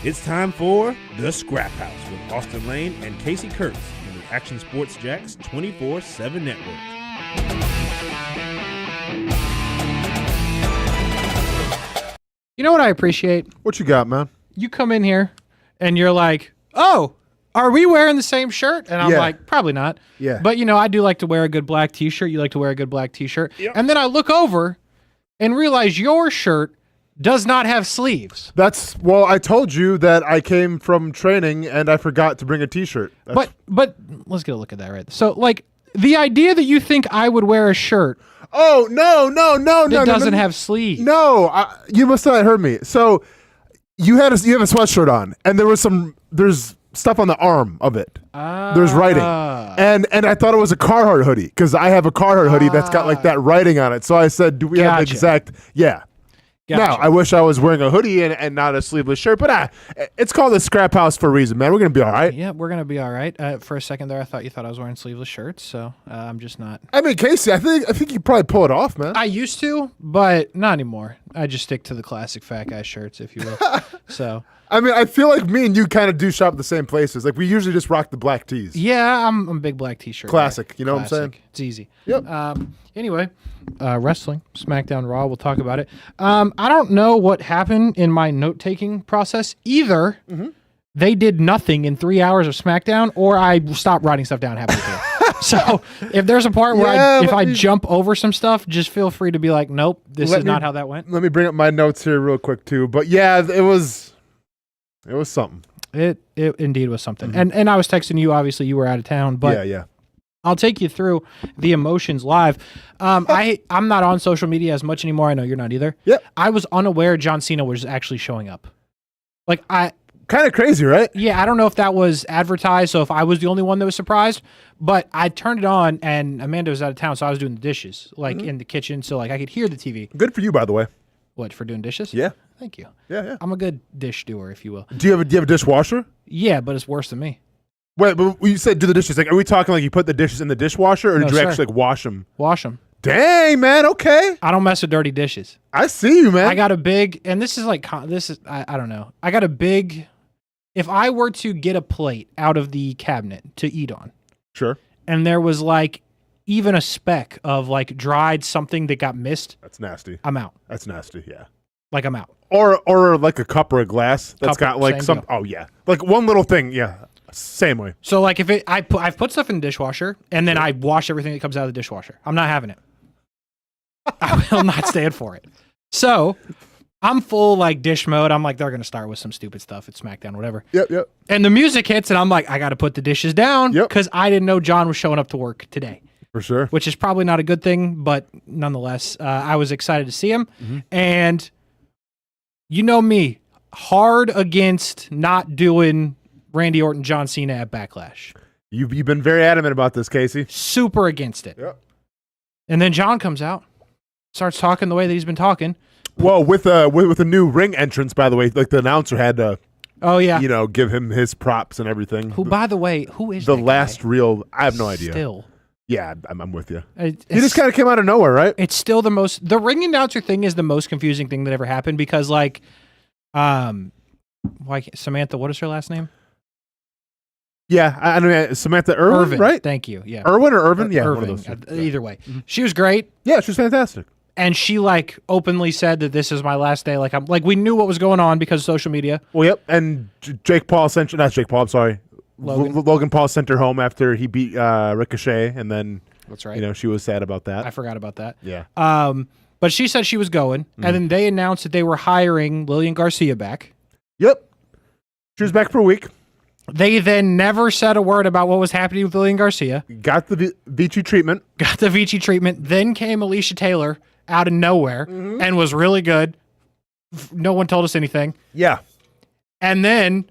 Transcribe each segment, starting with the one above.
It's time for The Scraphouse with Austen Lane and Casey Kuhrts on the Action Sports Jax 24/7 Network. You know what I appreciate? What you got, man? You come in here and you're like, oh, are we wearing the same shirt? And I'm Yeah. like, probably not. Yeah. But, you know, I do like to wear a good black T-shirt. You like to wear a good black T-shirt. Yep. And then I look over and realize your shirt does not have sleeves. Well, I told you that I came from training and I forgot to bring a T-shirt. But let's get a look at that right. So, like, the idea that you think I would wear a shirt Oh, no, that doesn't have sleeves. No, you must not have heard me. So you have a sweatshirt on, and there's stuff on the arm of it. There's writing, and I thought it was a Carhartt hoodie because I have a Carhartt hoodie that's got like that writing on it. So I said, "Do we have the exact?" Yeah. Gotcha. Now, I wish I was wearing a hoodie and not a sleeveless shirt, but it's called the Scraphouse for a reason, man. We're going to be all right. Yeah, we're going to be all right. For a second there, I thought you thought I was wearing sleeveless shirts, so I'm just not. I mean, Casey, I think you probably pull it off, man. I used to, but not anymore. I just stick to the classic fat guy shirts, if you will. So, I mean, I feel like me and you kind of do shop at the same places. Like, we usually just rock the black tees. yeah, I'm a big black T-shirt Classic, guy. you know what I'm saying? It's easy. Yep. Anyway, wrestling, SmackDown, Raw. We'll talk about it. I don't know what happened in my note-taking process. Either they did nothing in 3 hours of SmackDown, or I stopped writing stuff down halfway through. So if there's a part where I jump over some stuff, just feel free to be like, nope, this is not how that went. Let me bring up my notes here real quick, too. But, yeah, it was something. It indeed was something. And I was texting you. Obviously, you were out of town. But Yeah. I'll take you through the emotions live. I'm not on social media as much anymore. I know you're not either. Yep. I was unaware John Cena was actually showing up. Kind of crazy, right? Yeah, I don't know if that was advertised, so if I was the only one that was surprised, but I turned it on and Amanda was out of town, so I was doing the dishes, in the kitchen, so I could hear the TV. Good for you, by the way. What, for doing dishes? Yeah. Thank you. Yeah. I'm a good dish doer, if you will. Do you have a dishwasher? Yeah, but it's worse than me. Wait, but you said do the dishes. Like, are we talking like you put the dishes in the dishwasher, or No, did you sir. actually wash them? Wash them. Dang, man. Okay. I don't mess with dirty dishes. I see you, man. I got a big, and this is I don't know. I got a big, if I were to get a plate out of the cabinet to eat on, Sure. and there was even a speck of dried something that got missed, That's nasty. I'm out. That's nasty, yeah. I'm out. Or like a cup or a glass that's Cup, got same some, deal. oh, yeah. Like one little thing, yeah. Same way. So I've put stuff in the dishwasher, and then I wash everything that comes out of the dishwasher. I'm not having it. I will not stand for it. So I'm full dish mode. I'm they're going to start with some stupid stuff at SmackDown, whatever. Yep. And the music hits, and I'm I got to put the dishes down Yep. because I didn't know John was showing up to work today, For sure. which is probably not a good thing, but nonetheless, I was excited to see him. And you know me, hard against not doing Randy Orton, John Cena at Backlash. You've been very adamant about this, Casey. Super against it. Yep. And then John comes out, starts talking the way that he's been talking. Well, with a new ring entrance, by the way, like the announcer had to, Oh, yeah. give him his props and everything. Who, by the way, who is the that last guy? real? I have no idea. Still. Yeah, I'm with you. He He just kind of came out of nowhere, right? It's still the ring announcer thing is the most confusing thing that ever happened because Samantha, what is her last name? Yeah, I know Samantha Irvin, right? Thank you. Yeah. Irwin or Irvin? Yeah, Irvin. one of those two. Yeah. Either way. She was great. Yeah, she was fantastic. And she openly said that this is my last day. We knew what was going on because of social media. Well, yep. And not Jake Paul, I'm sorry. Logan Paul sent her home after he beat Ricochet, and then That's right. she was sad about that. I forgot about that. Yeah. But she said she was going, and then they announced that they were hiring Lillian Garcia back. Yep. She was back for a week. They then never said a word about what was happening with Lillian Garcia. Got the Vici treatment. Got the Vici treatment. Then came Alicia Taylor out of nowhere and was really good. No one told us anything. Yeah. And then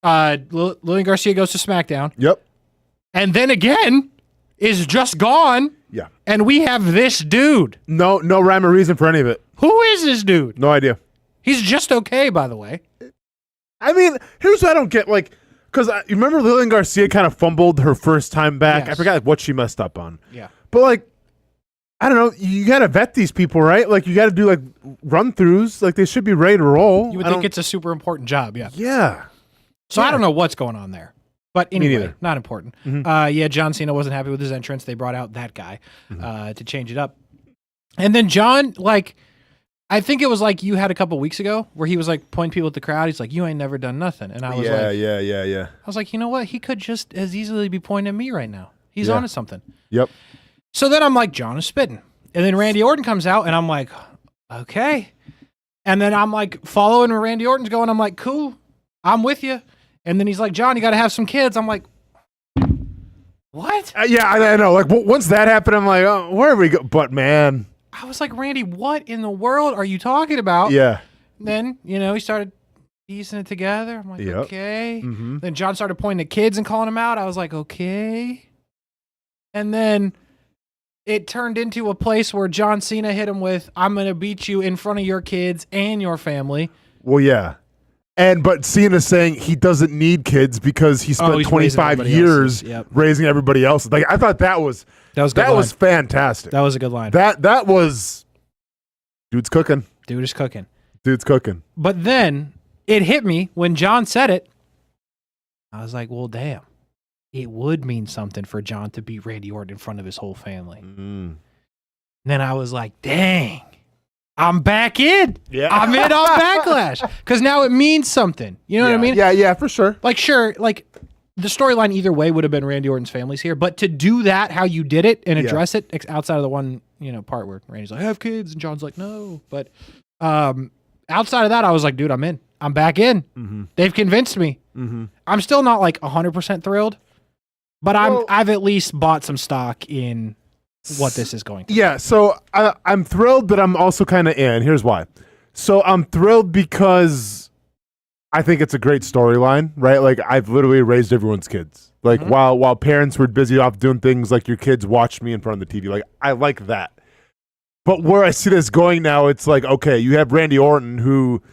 Lillian Garcia goes to SmackDown. Yep. And then again is just gone. Yeah. And we have this dude. No rhyme or reason for any of it. Who is this dude? No idea. He's just okay, by the way. I mean, here's what I don't get. Because you remember Lillian Garcia kind of fumbled her first time back. Yes. I forgot what she messed up on. Yeah. But I don't know. You got to vet these people, right? Like, you got to do, like, run-throughs. Like, they should be ready to roll. You would think it's a super important job, yeah. Yeah. So I don't know what's going on there. But anyway, not important. Mm-hmm. John Cena wasn't happy with his entrance. They brought out that guy to change it up. And then John, like, I think it was like you had a couple weeks ago where he was like pointing people at the crowd. He's like, you ain't never done nothing. And I was yeah. I was like, you know what? He could just as easily be pointing at me right now. He's on to something. Yep. So then I'm like, John is spitting. And then Randy Orton comes out and I'm like, okay. And then I'm like following where Randy Orton's going. I'm like, cool. I'm with you. And then he's like, John, you got to have some kids. I'm like, what? Yeah, I know. Like, once that happened, I'm like, oh, where are we go? But, man. I was like, Randy, what in the world are you talking about? Yeah. And then, he started piecing it together. I'm like, okay. Mm-hmm. Then John started pointing at kids and calling them out. I was like, okay. And then it turned into a place where John Cena hit him with, I'm going to beat you in front of your kids and your family. Well, yeah. But Cena's saying he doesn't need kids because he spent 25 years raising everybody else. Like, I thought that was fantastic. That was a good line. That was dude's cooking. Dude is cooking. Dude's cooking. But then it hit me when John said it. I was like, well, damn. It would mean something for John to beat Randy Orton in front of his whole family. And then I was like, dang. I'm back in. Yeah. I'm in on Backlash. Because now it means something. You know what I mean? Yeah, for sure. Like, sure, like, the storyline either way would have been Randy Orton's family's here. But to do that, how you did it, and address it outside of the one, part where Randy's like, I have kids, and John's like, no. But outside of that, I was like, dude, I'm in. I'm back in. Mm-hmm. They've convinced me. Mm-hmm. I'm still not, like, 100% thrilled. But I've at least bought some stock in what this is going to be. Yeah, so I'm thrilled, but I'm also kind of in. Here's why. So I'm thrilled because I think it's a great storyline, right? Like, I've literally raised everyone's kids. Like, while parents were busy off doing things, like, your kids watched me in front of the TV. Like, I like that. But where I see this going now, it's like, okay, you have Randy Orton, who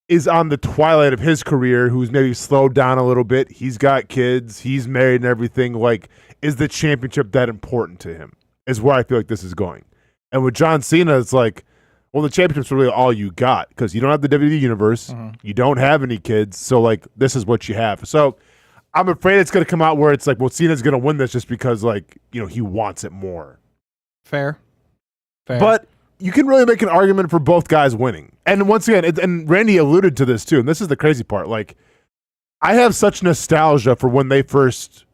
is on the twilight of his career, who's maybe slowed down a little bit. He's got kids. He's married and everything. Like, is the championship that important to him? Is where I feel like this is going. And with John Cena, it's like, well, the championship's really all you got because you don't have the WWE Universe. You don't have any kids. So, like, this is what you have. So I'm afraid it's going to come out where it's like, well, Cena's going to win this just because, like, he wants it more. Fair. But you can really make an argument for both guys winning. And once again, and Randy alluded to this too, and this is the crazy part. Like, I have such nostalgia for when they first,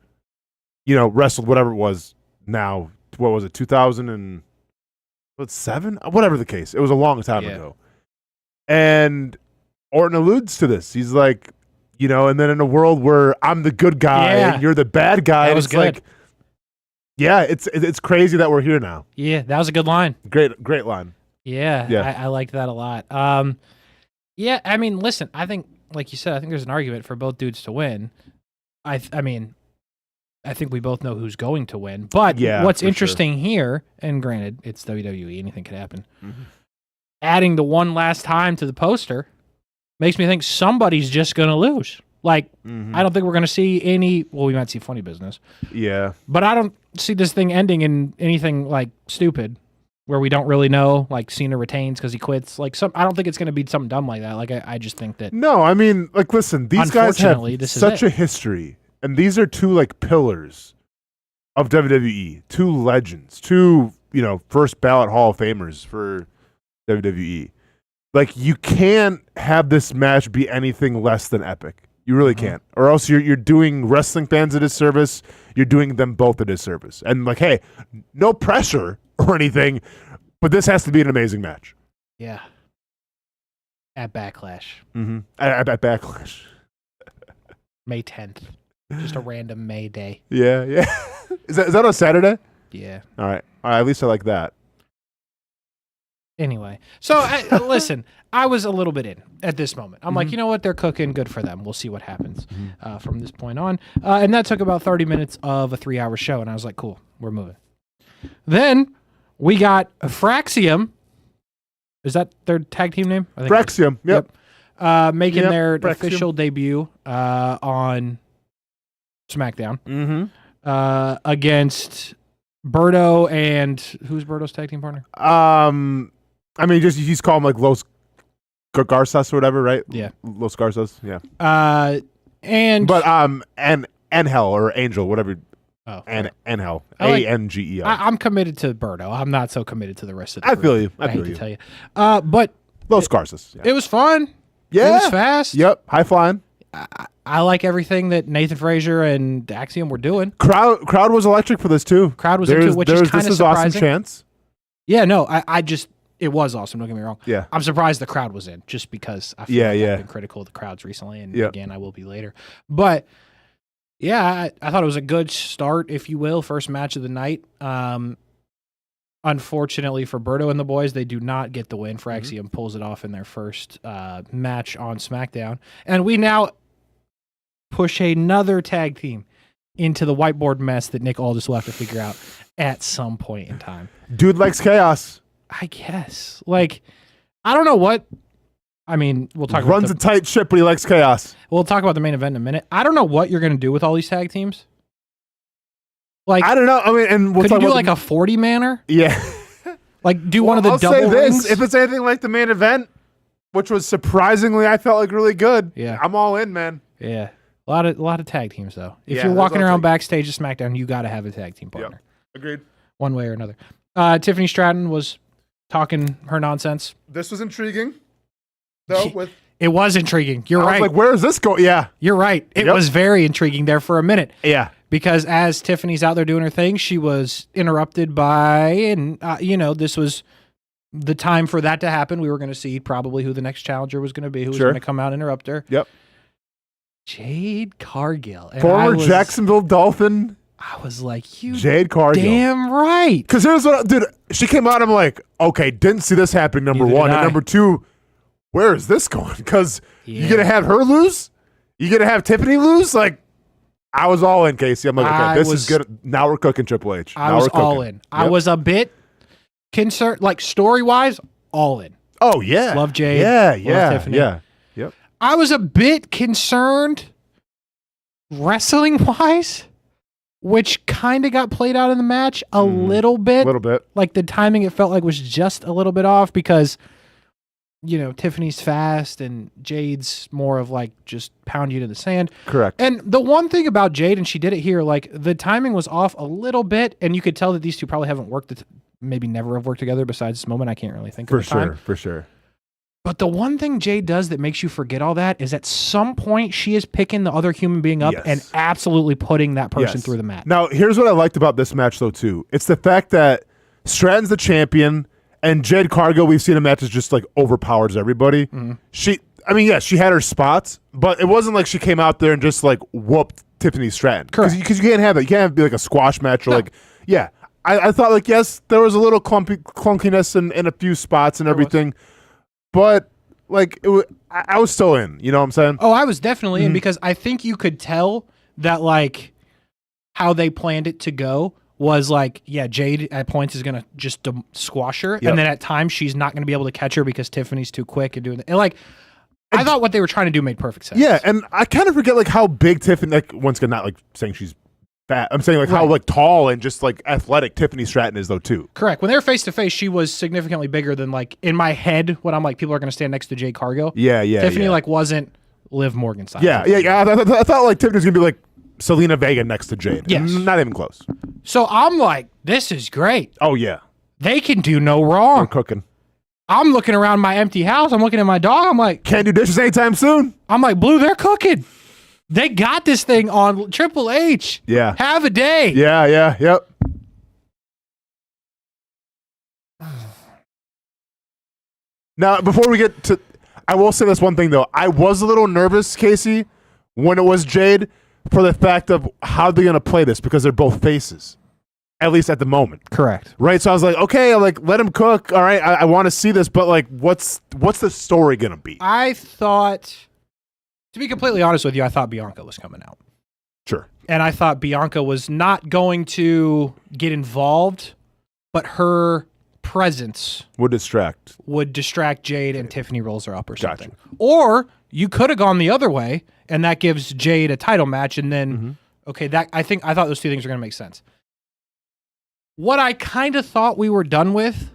wrestled, whatever it was now. What was it, 2007? Whatever the case. It was a long time ago. And Orton alludes to this. He's like, and then in a world where I'm the good guy and you're the bad guy, that was good. Like, yeah, it's crazy that we're here now. Yeah, that was a good line. Great line. Yeah. I liked that a lot. I mean, listen, I think, like you said, I think there's an argument for both dudes to win. I think we both know who's going to win. But what's interesting here, and granted, it's WWE, anything could happen. Adding the one last time to the poster makes me think somebody's just going to lose. Like, I don't think we're going to see any. Well, we might see funny business. Yeah. But I don't see this thing ending in anything like stupid, where we don't really know. Like, Cena retains because he quits. Like, I don't think it's going to be something dumb like that. Like, I just think that. No, I mean, like, listen, these guys have such a history, and these are two like pillars of WWE, two legends, two first ballot Hall of Famers for WWE. Like, you can't have this match be anything less than epic. You really can't. Or else you're doing wrestling fans a disservice. You're doing them both a disservice. And, like, hey, no pressure or anything, but this has to be an amazing match. Yeah. At Backlash. At Backlash. May 10th. Just a random May day. Yeah. Is that on Saturday? Yeah. All right. At least I like that. Anyway, so listen, I was a little bit in at this moment. I'm like, you know what? They're cooking. Good for them. We'll see what happens from this point on. And that took about 30 minutes of a 3-hour show. And I was like, cool, we're moving. Then we got Fraxium. Is that their tag team name? I think Fraxium. Yep. Making their official debut on SmackDown against Berto and who's Berto's tag team partner? I mean, just he's called him like Los Garças or whatever, right? Yeah. Los Garças. Yeah. And Angel or Angel, whatever. Oh, Angel. Angel. Angel. I'm committed to Berto. I'm not so committed to the rest of the I group. feel you. I hate to tell you. But Los Garças. Yeah. it was fun. Yeah. It was fast. Yep. High flying. I like everything that Nathan Frazier and Axiom were doing. Crowd was electric for this too. Crowd was into it, which is kind of surprising. Awesome chance. Yeah, no, I just it was awesome. Don't get me wrong. Yeah. I'm surprised the crowd was in, just because I feel like I've been critical of the crowds recently, and again, I will be later. But yeah, I thought it was a good start, if you will, first match of the night. Unfortunately for Berto and the boys, they do not get the win. Fraxium pulls it off in their first match on SmackDown. And we now push another tag team into the whiteboard mess that Nick Aldis will have to figure out at some point in time. Dude likes chaos. I guess. Like, I don't know what. I mean, we'll talk Runs about a tight ship, but he likes chaos. We'll talk about the main event in a minute. I don't know what you're going to do with all these tag teams. Like, I don't know. I mean, and we'll could talk you do about like a 40-manner? Yeah. Like, do one of the I'll double say rings? this, if it's anything like the main event, which was surprisingly, I felt like really good. Yeah. I'm all in, man. Yeah. A lot of tag teams, though. If Yeah, you're there's walking a lot of around tag- backstage at SmackDown, you got to have a tag team partner. Agreed. One way or another. Tiffany Stratton was talking her nonsense. This was intriguing, though. With It was intriguing. You're I right. was like, where is this going? Yeah. You're right. It Yep. was very intriguing there for a minute. Yeah. Because as Tiffany's out there doing her thing, she was interrupted by, and this was the time for that to happen. We were going to see probably who the next challenger was going to be, who was Sure. going to come out and interrupt her. Yep. Jade Cargill. And Former Jacksonville Dolphin, I was like, you Jade Cargill. damn right. Because here's what, dude, she came out, I'm like, okay, didn't see this happening, number Neither one. did And I. number two, where is this going? Because Yeah. you're going to have her lose? You're going to have Tiffany lose? Like, I was all in, Casey. I'm like, okay, this is good. Now we're cooking Triple H. I Now was we're cooking. all in. Yep. I was a bit concerned, like story-wise, all in. Oh, yeah. Love Jade. Yeah, Love yeah, Tiffany. yeah. Yep. I was a bit concerned wrestling-wise, which kind of got played out in the match a little bit. A little bit. Like the timing, it felt like was just a little bit off because, Tiffany's fast and Jade's more of like just pound you to the sand. Correct. And the one thing about Jade, and she did it here, like the timing was off a little bit, and you could tell that these two probably haven't worked, maybe never have worked together besides this moment. I can't really think of the time. For sure. But the one thing Jade does that makes you forget all that is at some point she is picking the other human being up Yes. and absolutely putting that person Yes. through the mat. Now, here's what I liked about this match, though, too. It's the fact that Stratton's the champion, and Jade Cargill, we've seen in matches, just like overpowers everybody. Mm-hmm. She had her spots, but it wasn't like she came out there and just like whooped Tiffany Stratton. Correct. Because you can't have that. You can't have it be like a squash match or like, yeah. I thought like, yes, there was a little clunkiness in a few spots and everything, but like I was still in. You know what I'm saying? Oh, I was definitely in because I think you could tell that like how they planned it to go was like, yeah, Jade at points is going to just squash her. Yep. And then at times she's not going to be able to catch her because Tiffany's too quick and doing that. And like, I thought what they were trying to do made perfect sense. Yeah, and I kind of forget like how big Tiffany, like once again, not like saying she's fat. I'm saying like how Right. like tall and just like athletic Tiffany Stratton is though too. Correct. When they were face to face, she was significantly bigger than like in my head when I'm like, people are going to stand next to Jade Cargill. Yeah. Tiffany yeah. like wasn't Liv Morgan size. Yeah. I thought like Tiffany's gonna be like Selena Vega next to Jade. Yes. Not even close. So I'm like, this is great. Oh yeah, They can do no we're wrong. cooking. I'm looking around my empty house. I'm looking at my dog. I'm like, Can't do dishes anytime soon. Blue, they're cooking. They got this thing on Triple H. Yeah. Have a day. Yeah. Yep. Now, before we get to, I will say this one thing though. I was a little nervous, Casey, when it was Jade, for the fact of how they're gonna play this because they're both faces, at least at the moment, Correct. right? So I was like, okay, like let him cook. All right, I want to see this, but like, what's the story gonna be? I thought, to be completely honest with you, I thought Bianca was coming out. Sure. And I thought Bianca was not going to get involved, but her presence Would distract. would distract Jade and Tiffany rolls her up or Gotcha. something. Or you could have gone the other way, and that gives Jade a title match, and then okay, I thought those two things were going to make sense. What I kind of thought we were done with.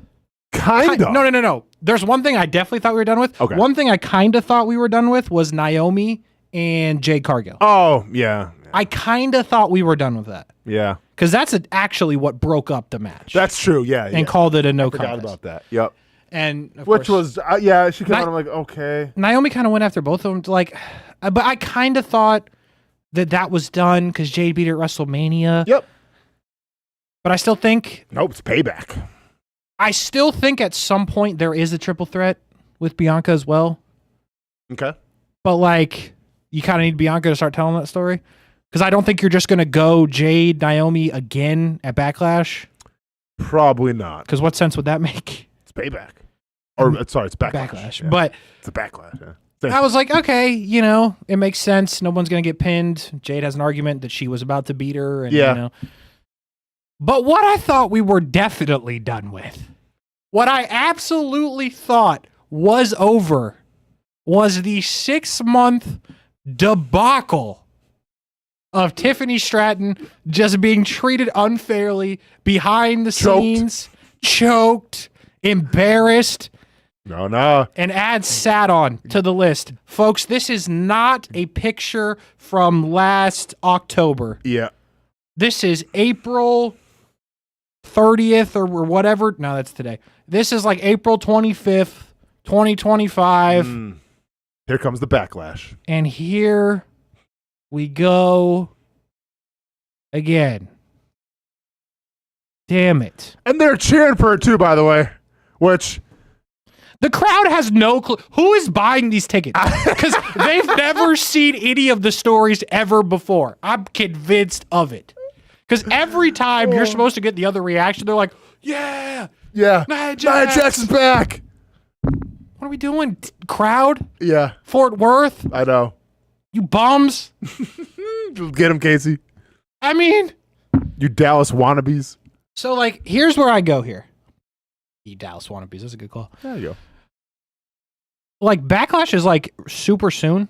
Kind of. No. There's one thing I definitely thought we were done with. Okay. One thing I kind of thought we were done with was Naomi and Jade Cargill. Oh, yeah. I kind of thought we were done with that. Yeah. Because that's actually what broke up the match. That's true, yeah. And called it a no contest. Forgot about that. Yep. And Which was, she came out, I'm like, okay. Naomi kind of went after both of them. Like, but I kind of thought that was done because Jade beat her at WrestleMania. Yep. But I still think... Nope, it's payback. I still think at some point there is a triple threat with Bianca as well. Okay. But, like, you kind of need Bianca to start telling that story. Because I don't think you're just going to go Jade, Naomi again at Backlash. Probably not. Because what sense would that make? It's payback. Or, sorry, it's Backlash. Backlash. Yeah. But it's a Backlash, yeah. I was like, okay, it makes sense. No one's going to get pinned. Jade has an argument that she was about to beat her. And, But what I thought we were definitely done with, what I absolutely thought was over, was the 6-month debacle of Tiffany Stratton just being treated unfairly behind the scenes, choked, embarrassed. No. And add sat on to the list. Folks, this is not a picture from last October. Yeah. This is April 30th or whatever. No, that's today. This is like April 25th, 2025. Here comes the backlash. And here we go again. Damn it. And they're cheering for her too, by the way, which... The crowd has no clue. Who is buying these tickets? Because they've never seen any of the stories ever before. I'm convinced of it. Because every time you're supposed to get the other reaction, they're like, yeah, Nia Jax's back. What are we doing, crowd? Yeah. Fort Worth? I know. You bums? Get him, Casey. I mean. You Dallas wannabes. So, like, here's where I go here. You Dallas wannabes. That's a good call. There you go. Like, Backlash is, like, super soon.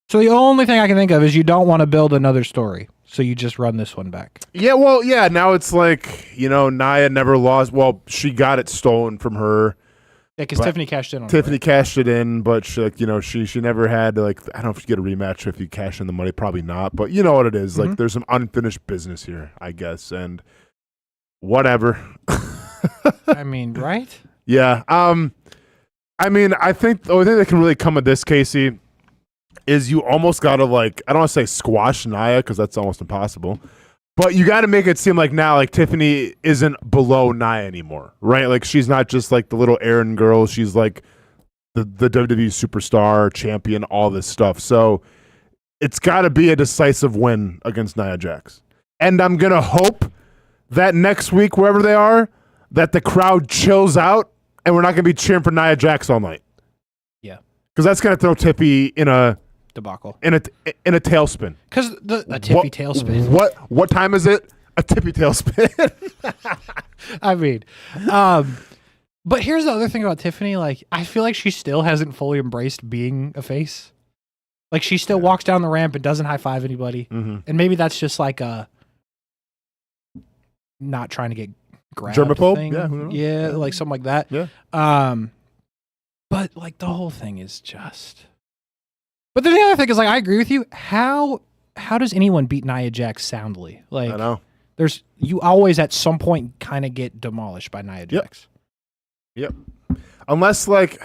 So the only thing I can think of is you don't want to build another story. So you just run this one back. Yeah, well, now it's like, Nia never lost. Well, she got it stolen from her. Yeah, because Tiffany cashed in on it. Tiffany cashed it in, but she, like, she never had, like, I don't know if you get a rematch if you cash in the money. Probably not. But you know what it is. Like, there's some unfinished business here, I guess. And whatever. I mean, right? Yeah. I mean, I think the only thing that can really come of this, Casey, is you almost got to, like, I don't want to say squash Nia because that's almost impossible, but you got to make it seem like now, like, Tiffany isn't below Nia anymore, right? Like, she's not just, like, the little errand girl. She's, like, the WWE superstar, champion, all this stuff. So it's got to be a decisive win against Nia Jax. And I'm going to hope that next week, wherever they are, that the crowd chills out and we're not going to be cheering for Nia Jax all night. Yeah. Because that's going to throw Tiffy in a debacle. In a tailspin. Because a Tiffy tailspin. What time is it? A Tiffy tailspin. I mean, but here's the other thing about Tiffany. Like, I feel like she still hasn't fully embraced being a face. Like, she still walks down the ramp and doesn't high five anybody. And maybe that's just like a not trying to get grabbed germaphobe thing. Yeah, like something like that. Yeah. But like the whole thing is just. But then the other thing is, like, I agree with you. How does anyone beat Nia Jax soundly? Like, I know. You always at some point kind of get demolished by Nia Jax. Yep. Unless, like.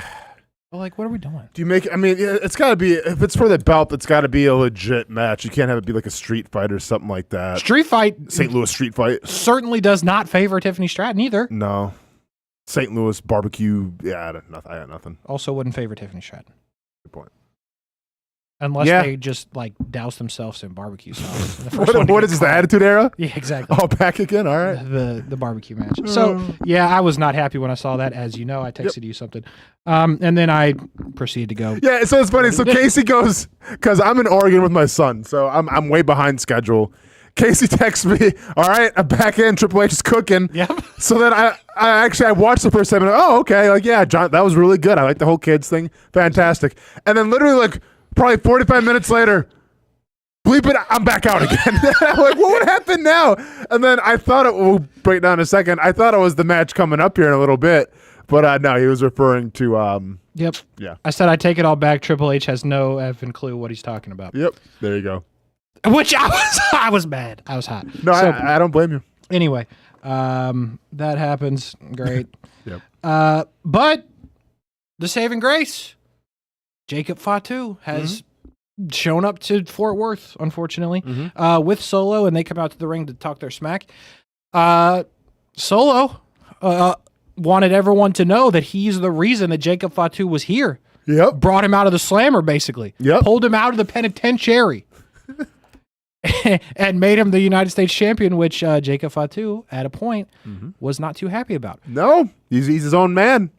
Well, like, what are we doing? Do you make? I mean, it's got to be, if it's for the belt, it's got to be a legit match. You can't have it be like a street fight or something like that. Street fight, St. Louis street fight certainly does not favor Tiffany Stratton either. No, St. Louis barbecue. Yeah, I got nothing. Also, wouldn't favor Tiffany Stratton. Good point. Unless they just like douse themselves in barbecue sauce. What is this, the Attitude Era? Yeah, exactly. Oh, back again. All right. The barbecue match. So yeah, I was not happy when I saw that. As you know, I texted you something, and then I proceeded to go. Yeah, so it's funny. So Casey goes, because I'm in Oregon with my son, so I'm way behind schedule. Casey texts me, all right, I'm back in. Triple H is cooking. Yep. So then I watched the first 7 minutes. Oh, okay. Like, yeah, John, that was really good. I like the whole kids thing. Fantastic. And then literally, like, probably 45 minutes later, bleep it, I'm back out again. I'm like, what would happen now? And then I thought we'll break down in a second. I thought it was the match coming up here in a little bit, but no, he was referring to. Yep. Yeah. I said I take it all back. Triple H has no effing clue what he's talking about. Yep. There you go. Which I was mad. I was hot. No, So, I don't blame you. Anyway, that happens. Great. Yep. But the saving grace, Jacob Fatu has shown up to Fort Worth, unfortunately, with Solo, and they come out to the ring to talk their smack. Solo wanted everyone to know that he's the reason that Jacob Fatu was here. Yep. Brought him out of the slammer, basically. Yep. Pulled him out of the penitentiary. And made him the United States champion, which Jacob Fatu, at a point, was not too happy about. No, he's his own man.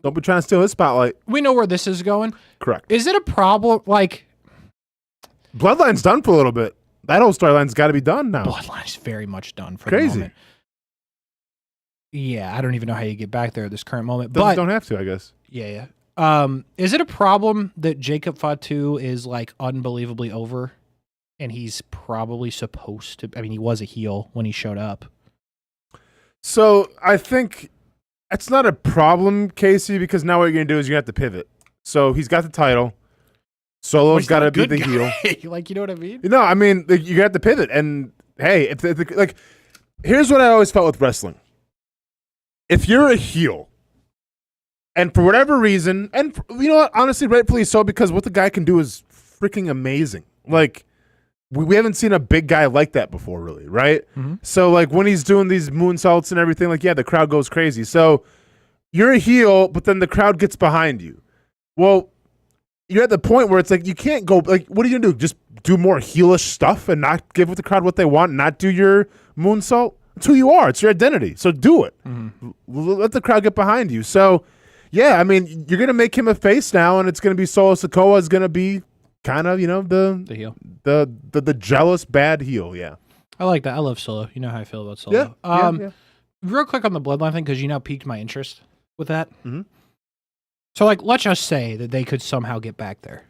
Don't be trying to steal his spotlight. We know where this is going. Correct. Is it a problem? Like, Bloodline's done for a little bit. That whole storyline's got to be done now. Bloodline's very much done for Crazy. the moment. Yeah, I don't even know how you get back there at this current moment. Don't have to, I guess. Yeah. Is it a problem that Jacob Fatu is like unbelievably over? And he's probably supposed to. I mean, he was a heel when he showed up. So I think it's not a problem, Casey, because now what you're going to do is you have to pivot. So he's got the title. Solo's got to be the heel. Like, you know what I mean? No, I mean, you have to pivot. And hey, like, here's what I always felt with wrestling. If you're a heel, and for whatever reason, and you know what, honestly, rightfully so, because what the guy can do is freaking amazing. Like, we haven't seen a big guy like that before, really, right? So, like, when he's doing these moonsaults and everything, like, yeah, the crowd goes crazy. So, you're a heel, but then the crowd gets behind you. Well, you're at the point where it's like, you can't go, like, what are you going to do? Just do more heelish stuff and not give the crowd what they want, not do your moonsault? It's who you are. It's your identity. So, do it. Let the crowd get behind you. So, yeah, I mean, you're going to make him a face now, and it's going to be Solo Sikoa is going to be kind of, you know, the heel, the jealous bad heel. Yeah, I like that. I love Solo. You know how I feel about Solo. Yeah. Real quick on the Bloodline thing, because you now piqued my interest with that. So, like, let's just say that they could somehow get back there.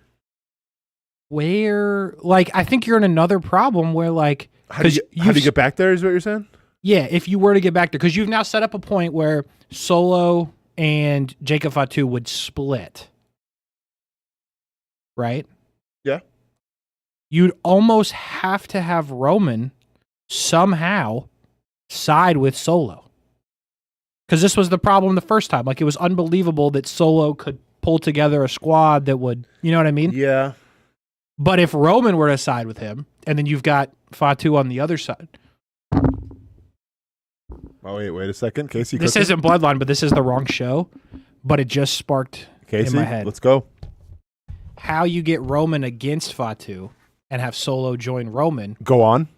Where, like, I think you're in another problem where, like, how do you get back there? Is what you're saying? Yeah, if you were to get back there, because you've now set up a point where Solo and Jacob Fatu would split, right? Yeah. You'd almost have to have Roman somehow side with Solo. Because this was the problem the first time. Like, it was unbelievable that Solo could pull together a squad that would, you know what I mean? Yeah. But if Roman were to side with him, and then you've got Fatu on the other side. Oh, wait a second. Casey, this isn't Bloodline, but this is the wrong show. But it just sparked Casey, in my head. Let's go. How you get Roman against Fatu and have Solo join Roman. Go on.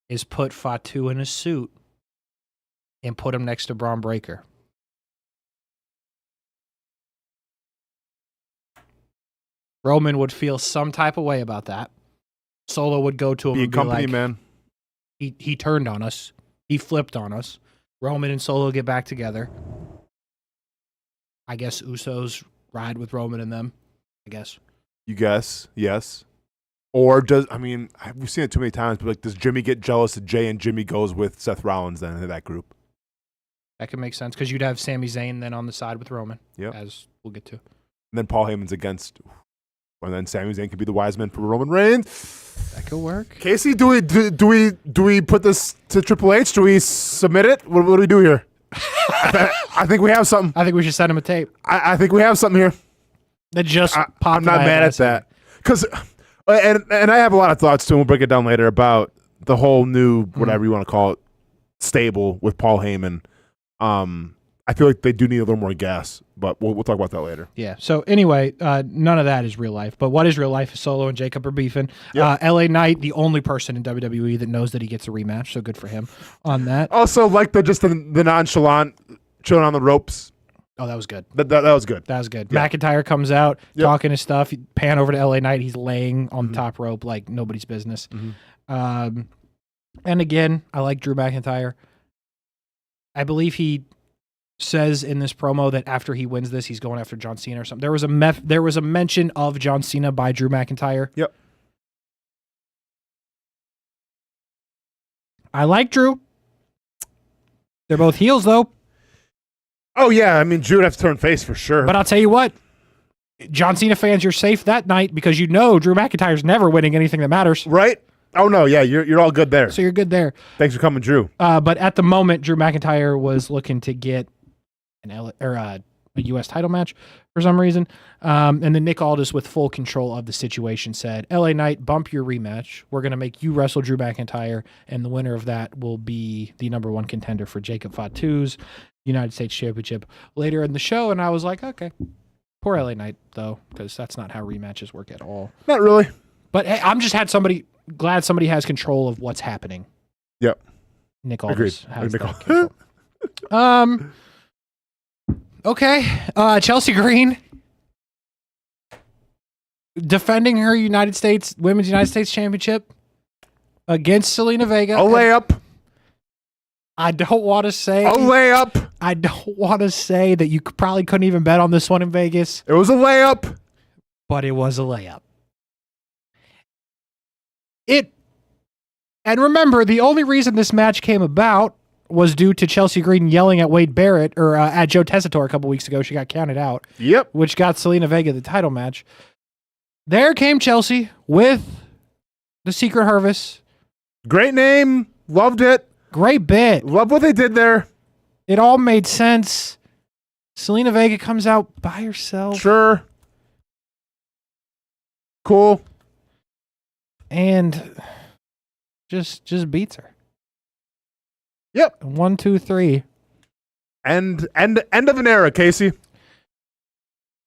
Is put Fatu in a suit and put him next to Braun Breaker. Roman would feel some type of way about that. Solo would go to him and be company like, man. He turned on us. He flipped on us. Roman and Solo get back together. I guess Usos ride with Roman and them. I guess. You guess, yes. Or we've seen it too many times, but like, does Jimmy get jealous that Jay and Jimmy goes with Seth Rollins then in that group? That could make sense because you'd have Sami Zayn then on the side with Roman. Yeah. As we'll get to. And then Paul Heyman's against, and then Sami Zayn could be the wise man for Roman Reigns. That could work. Casey, do we put this to Triple H? Do we submit it? What do we do here? I think we have something. I think we should send him a tape. I think we have something here. That just popped. I'm not mad at that. Because, and I have a lot of thoughts too, and we'll break it down later, about the whole new, whatever you want to call it, stable with Paul Heyman. I feel like they do need a little more gas, but we'll talk about that later. Yeah. So anyway, none of that is real life. But what is real life is Solo and Jacob are beefing. Yep. LA Knight, the only person in WWE that knows that he gets a rematch, so good for him on that. Also, like the nonchalant chilling on the ropes. Oh, that was good. That was good. That was good. Yeah. McIntyre comes out, talking his stuff. Pan over to LA Knight. He's laying on the top rope like nobody's business. And again, I like Drew McIntyre. I believe he says in this promo that after he wins this, he's going after John Cena or something. There was a mention of John Cena by Drew McIntyre. Yep. I like Drew. They're both heels, though. Oh, yeah. I mean, Drew would have to turn face for sure. But I'll tell you what. John Cena fans, you're safe that night because you know Drew McIntyre's never winning anything that matters. Right? Oh, no. Yeah, you're all good there. So you're good there. Thanks for coming, Drew. But at the moment, Drew McIntyre was looking to get a U.S. title match for some reason. And then Nick Aldis, with full control of the situation, said, LA Knight, bump your rematch. We're going to make you wrestle Drew McIntyre, and the winner of that will be the number one contender for Jacob Fatu's United States Championship later in the show. And I was like, okay. Poor LA Knight, though, because that's not how rematches work at all. Not really. But hey, I'm just glad somebody has control of what's happening. Yep. Nick Aldis has Agreed. that control. Okay. Chelsea Green defending her Women's United States Championship against Selena Vega. A layup. I don't want to say. A layup. I don't want to say that you probably couldn't even bet on this one in Vegas. It was a layup. But it was a layup. And remember, the only reason this match came about was due to Chelsea Green yelling at Wade Barrett or at Joe Tessitore a couple weeks ago. She got counted out. Yep. Which got Selena Vega the title match. There came Chelsea with the Secret Service. Great name. Loved it. Great bit. Love what they did there. It all made sense. Selena Vega comes out by herself. Sure. Cool. And just beats her. Yep. 1, 2, 3. End of an era, Casey.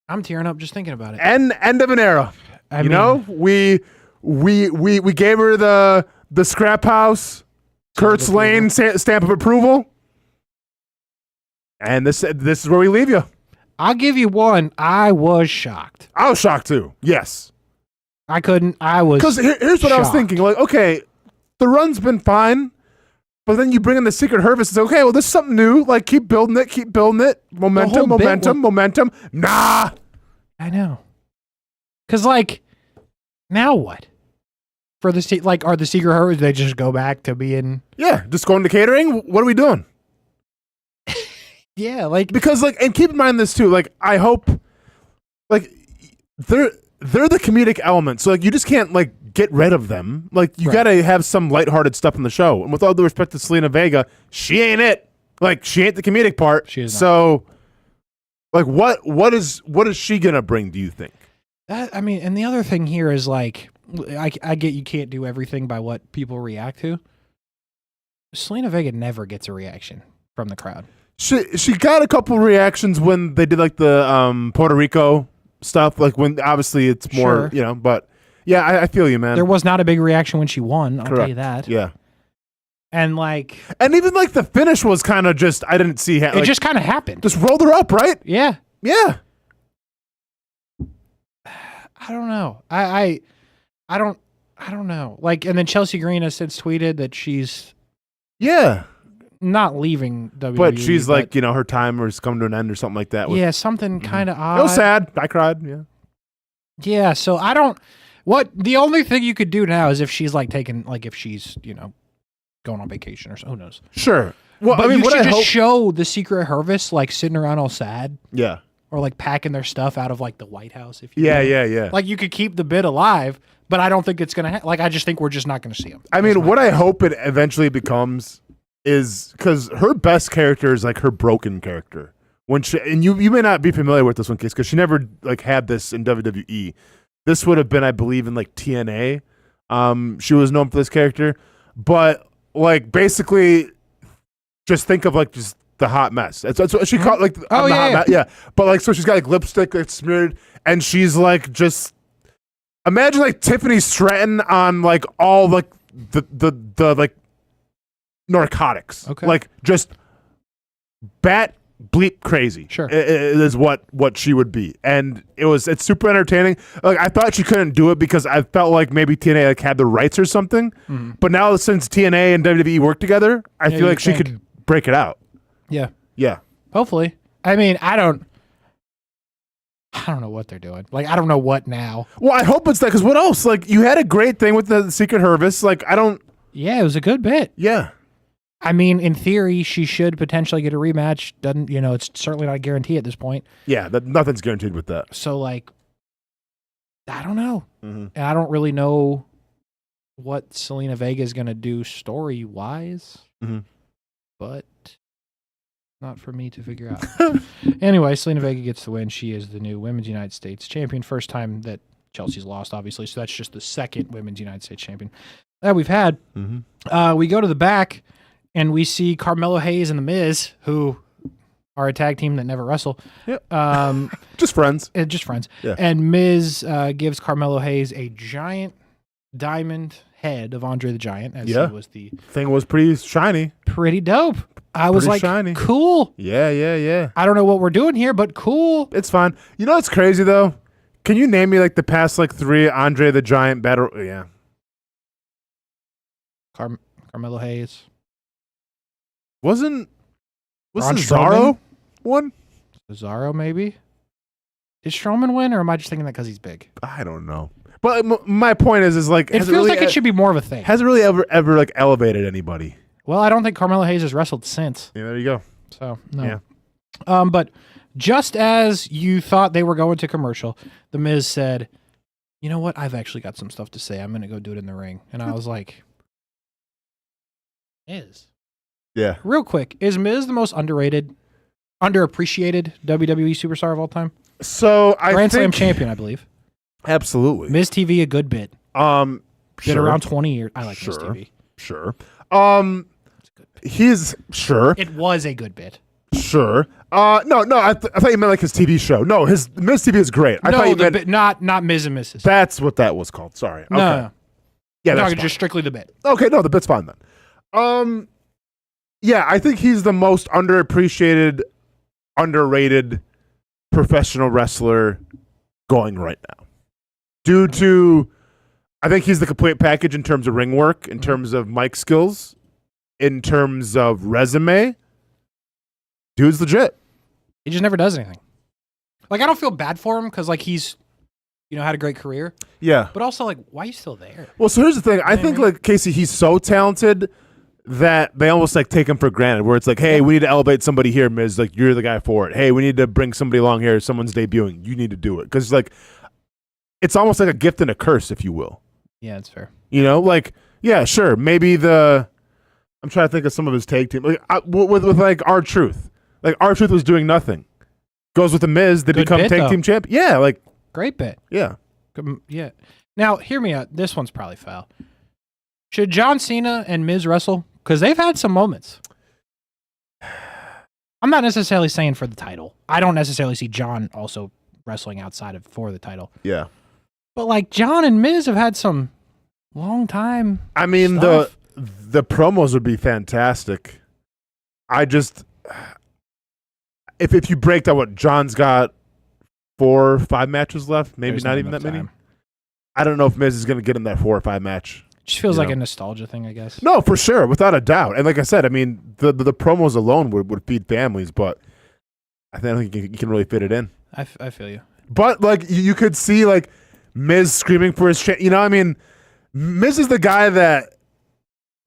I'm tearing up just thinking about it. End of an era. I mean, we gave her the Scraphouse, Kuhrts Lane stamp of approval. And this is where we leave you. I'll give you one. I was shocked. I was shocked too. Yes. I was because here's what shocked. I was thinking. Like, okay, the run's been fine, but then you bring in the Secret Service. It's okay. Well, this is something new. Like, keep building it. Momentum. Nah. I know. Because now what? For are the Secret Service? They just go back to being just going to catering. What are we doing? Yeah, because and keep in mind this too. I hope they're the comedic element. So you just can't get rid of them. You gotta have some lighthearted stuff in the show. And with all due respect to Selena Vega, she ain't it. She ain't the comedic part. She is not. So what is she gonna bring, do you think? And the other thing here is I get you can't do everything by what people react to. Selena Vega never gets a reaction from the crowd. She got a couple reactions when they did the Puerto Rico stuff. When obviously it's more, but yeah, I feel you, man. There was not a big reaction when she won. I'll tell you that. Yeah. And and even the finish was kind of just, I didn't see it just kind of happened. Just rolled her up, right? Yeah. Yeah. I don't know. I don't know. And then Chelsea Green has since tweeted that she's not leaving WWE. But she's her time has come to an end or something like that. Something kind of odd. It was sad. I cried. Yeah. Yeah. So the only thing you could do now is if she's if she's, going on vacation or so, who knows? Sure. Well, but you should just show the Secret Service sitting around all sad. Yeah. Or packing their stuff out of the White House. If you yeah. You could keep the bid alive, but I don't think it's going to I just think we're just not going to see them. I mean, what I hope it eventually becomes is, because her best character is her broken character. When you may not be familiar with this one, Case, because she never had this in WWE. This would have been, I believe, in TNA. She was known for this character, but basically, just think of just the hot mess. That's what she called the hot mess. Yeah, but so she's got lipstick that's smeared, and she's just imagine Tiffany Stratton on all the narcotics. Okay. Just bat bleep crazy. Sure. Is what she would be. And it's super entertaining. I thought she couldn't do it because I felt maybe TNA had the rights or something. Mm-hmm. But now since TNA and WWE work together, I feel she could break it out. Yeah. Yeah. Hopefully. I mean, I don't know what they're doing. I don't know what now. Well, I hope it's that, because what else? You had a great thing with the Secret Service. I don't Yeah, it was a good bit. Yeah. I mean, in theory, she should potentially get a rematch. Doesn't, it's certainly not a guarantee at this point. Yeah, nothing's guaranteed with that. So, like, I don't know. Mm-hmm. And I don't really know what Selena Vega is going to do story-wise. Mm-hmm. But not for me to figure out. Anyway, Selena Vega gets the win. She is the new Women's United States champion. First time that Chelsea's lost, obviously. So that's just the second Women's United States champion that we've had. Mm-hmm. We go to the back, and we see Carmelo Hayes and The Miz, who are a tag team that never wrestle. Yep. Just friends. Just friends. Yeah. And Miz gives Carmelo Hayes a giant diamond head of Andre the Giant, as he was the thing was pretty shiny. Pretty dope. I was like, shiny. Cool. Yeah. I don't know what we're doing here, but cool. It's fine. You know what's crazy though? Can you name me like the past like 3 Andre the Giant battle? Yeah. Carmelo Hayes. Wasn't Braun Cesaro one? Cesaro maybe? Did Strowman win, or am I just thinking that because he's big? I don't know. But my point is like it feels like it should be more of a thing. Hasn't really ever like elevated anybody. Well, I don't think Carmelo Hayes has wrestled since. Yeah, there you go. So no. Yeah. But just as you thought they were going to commercial, The Miz said, "You know what? I've actually got some stuff to say. I'm going to go do it in the ring." And I was like, "Miz." Yeah. Real quick, is Miz the most underrated, underappreciated WWE superstar of all time? So I Grand Slam think champion, I believe. Absolutely. Miz TV, a good bit. Been sure. around 20 years. I like Miz TV. Sure. He's sure. It was a good bit. Sure. No. I thought you meant like his TV show. No, his Miz TV is great. I thought you meant bit, not Miz and Mrs. That's what that was called. Sorry. Okay. No. Yeah, I'm that's talking fine. just strictly the bit. Okay, no, the bit's fine then. Yeah, I think he's the most underappreciated, underrated professional wrestler going right now. Due to, I think he's the complete package in terms of ring work, in terms of mic skills, in terms of resume. Dude's legit. He just never does anything. Like, I don't feel bad for him because, like, he's, had a great career. Yeah. But also, like, why are you still there? Well, so here's the thing. I think, like, Casey, he's so talented that they almost, like, take him for granted, where it's like, hey, we need to elevate somebody here, Miz. Like, you're the guy for it. Hey, we need to bring somebody along here. Someone's debuting. You need to do it. Because, like, it's almost like a gift and a curse, if you will. Yeah, that's fair. Like, yeah, sure. Maybe I'm trying to think of some of his tag team. Like, with like, R-Truth. Like, R-Truth was doing nothing. Goes with the Miz. They become tag team champ. Yeah, like. Great bit. Yeah. Yeah. Now, hear me out. This one's probably foul. Should John Cena and Miz wrestle? Because they've had some moments. I'm not necessarily saying for the title. I don't necessarily see John also wrestling outside of for the title. Yeah. But, like, John and Miz have had some long time I mean, stuff. the promos would be fantastic. I just... If you break down what John's got 4 or 5 matches left, maybe There's not even that many. I don't know if Miz is going to get in that 4 or 5 match. Just feels like a nostalgia thing, I guess. No, for sure, without a doubt. And like I said, I mean, the promos alone would feed families, but I think you can really fit it in. I feel you. But like you could see like Miz screaming for his I mean, Miz is the guy that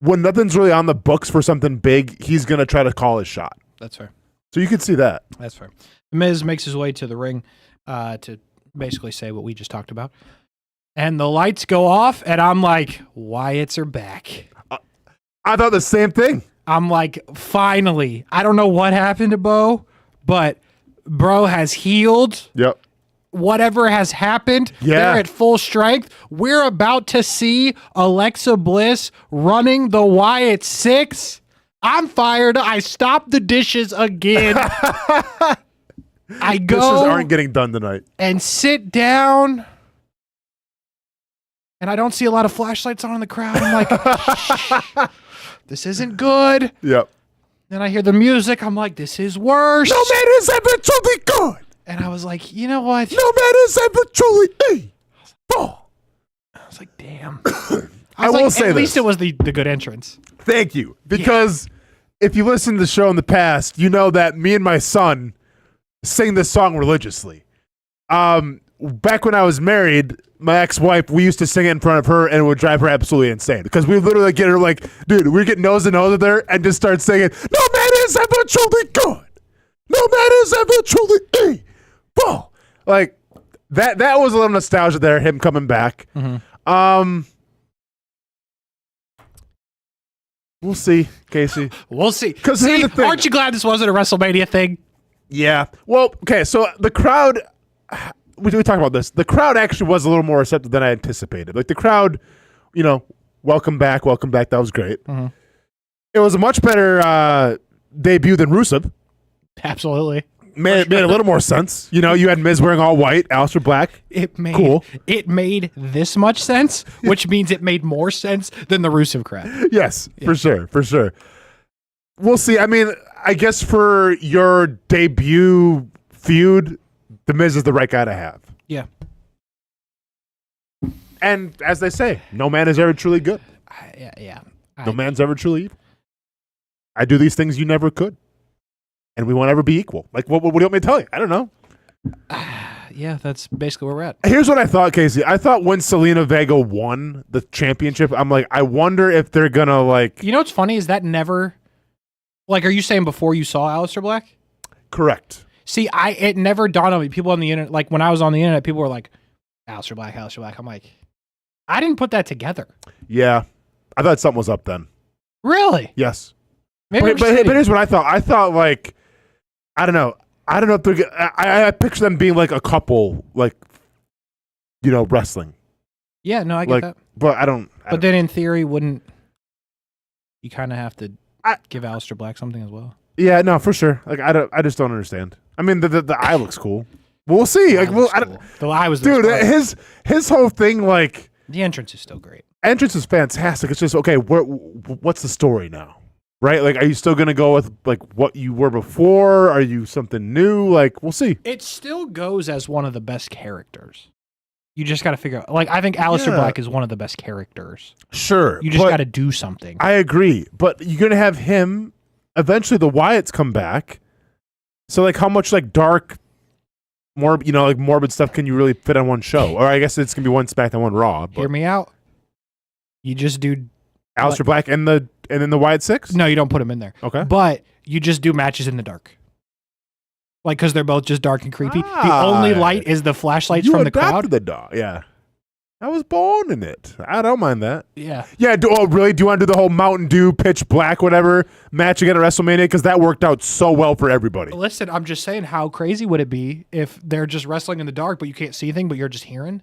when nothing's really on the books for something big, he's going to try to call his shot. That's fair. So you could see that. That's fair. The Miz makes his way to the ring to basically say what we just talked about. And the lights go off, and I'm like, Wyatt's are back. I thought the same thing. I'm like, finally. I don't know what happened to Bo, but Bro has healed. Yep. Whatever has happened, they're at full strength. We're about to see Alexa Bliss running the Wyatt 6. I'm fired. I stopped the dishes again. I go. Dishes aren't getting done tonight. And sit down. And I don't see a lot of flashlights on in the crowd. I'm like, this isn't good. Yep. Then I hear the music. I'm like, this is worse. No man is ever truly good. And I was like, you know what? No man is ever truly evil. I was like, damn. I will say at this. least it was the good entrance. Thank you. Because if you listen to the show in the past, you know that me and my son sing this song religiously. back when I was married, my ex-wife, we used to sing it in front of her, and it would drive her absolutely insane because we literally get her like, dude, we get nose to nose with her and just start singing, "No man is ever truly good. No man is ever truly evil." Like that was a little nostalgia there, him coming back. We'll see, Casey. We'll see. Because aren't you glad this wasn't a WrestleMania thing? Yeah. Well, okay, so the crowd, we talked about this. The crowd actually was a little more receptive than I anticipated. Like the crowd, welcome back. That was great. It was a much better debut than Rusev. Absolutely. Made a little more sense. You had Miz wearing all white, Aleister Black. It made this much sense, which means it made more sense than the Rusev crap. Yes, for sure. We'll see. I mean, I guess for your debut feud, the Miz is the right guy to have. Yeah. And as they say, no man is ever truly good. Yeah. No man's ever truly evil. I do these things you never could. And we won't ever be equal. Like, what do you want me to tell you? I don't know. Yeah, that's basically where we're at. Here's what I thought, Casey. I thought when Selena Vega won the championship, I'm like, I wonder if they're going to, like... You know what's funny is that never... Like, are you saying before you saw Aleister Black? Correct. See, it never dawned on me. People on the internet, like, when I was on the internet, people were like, Aleister Black. I'm like, I didn't put that together. Yeah. I thought something was up then. Really? Yes. Maybe but here's what I thought. I thought, like... I don't know if they're... I picture them being like a couple, like, wrestling. Yeah, no, I get that. But I don't... But then in theory, wouldn't... You kind of have to give Aleister Black something as well. Yeah, no, for sure. Like, I just don't understand. I mean, the eye looks cool. We'll see. Like, the eye was... Dude, his whole thing, like... The entrance is still great. Entrance is fantastic. It's just, okay, what's the story now? Right? Like, are you still going to go with, like, what you were before? Are you something new? Like, we'll see. It still goes as one of the best characters. You just got to figure out. Like, I think Aleister Black is one of the best characters. Sure. You just got to do something. I agree. But you're going to have him, eventually the Wyatts come back. So, like, how much, like, dark, like, morbid stuff can you really fit on one show? Or I guess it's going to be one SmackDown, one Raw. But hear me out. You just do... Aleister Black and then the Wyatt Six? No, you don't put them in there. Okay. But you just do matches in the dark. Like, because they're both just dark and creepy. The only light is the flashlights from the crowd. The dog. Yeah. I was born in it. I don't mind that. Yeah. Yeah. Really? Do you want to do the whole Mountain Dew, pitch black, whatever match again at WrestleMania? Because that worked out so well for everybody. Listen, I'm just saying, how crazy would it be if they're just wrestling in the dark, but you can't see anything, but you're just hearing?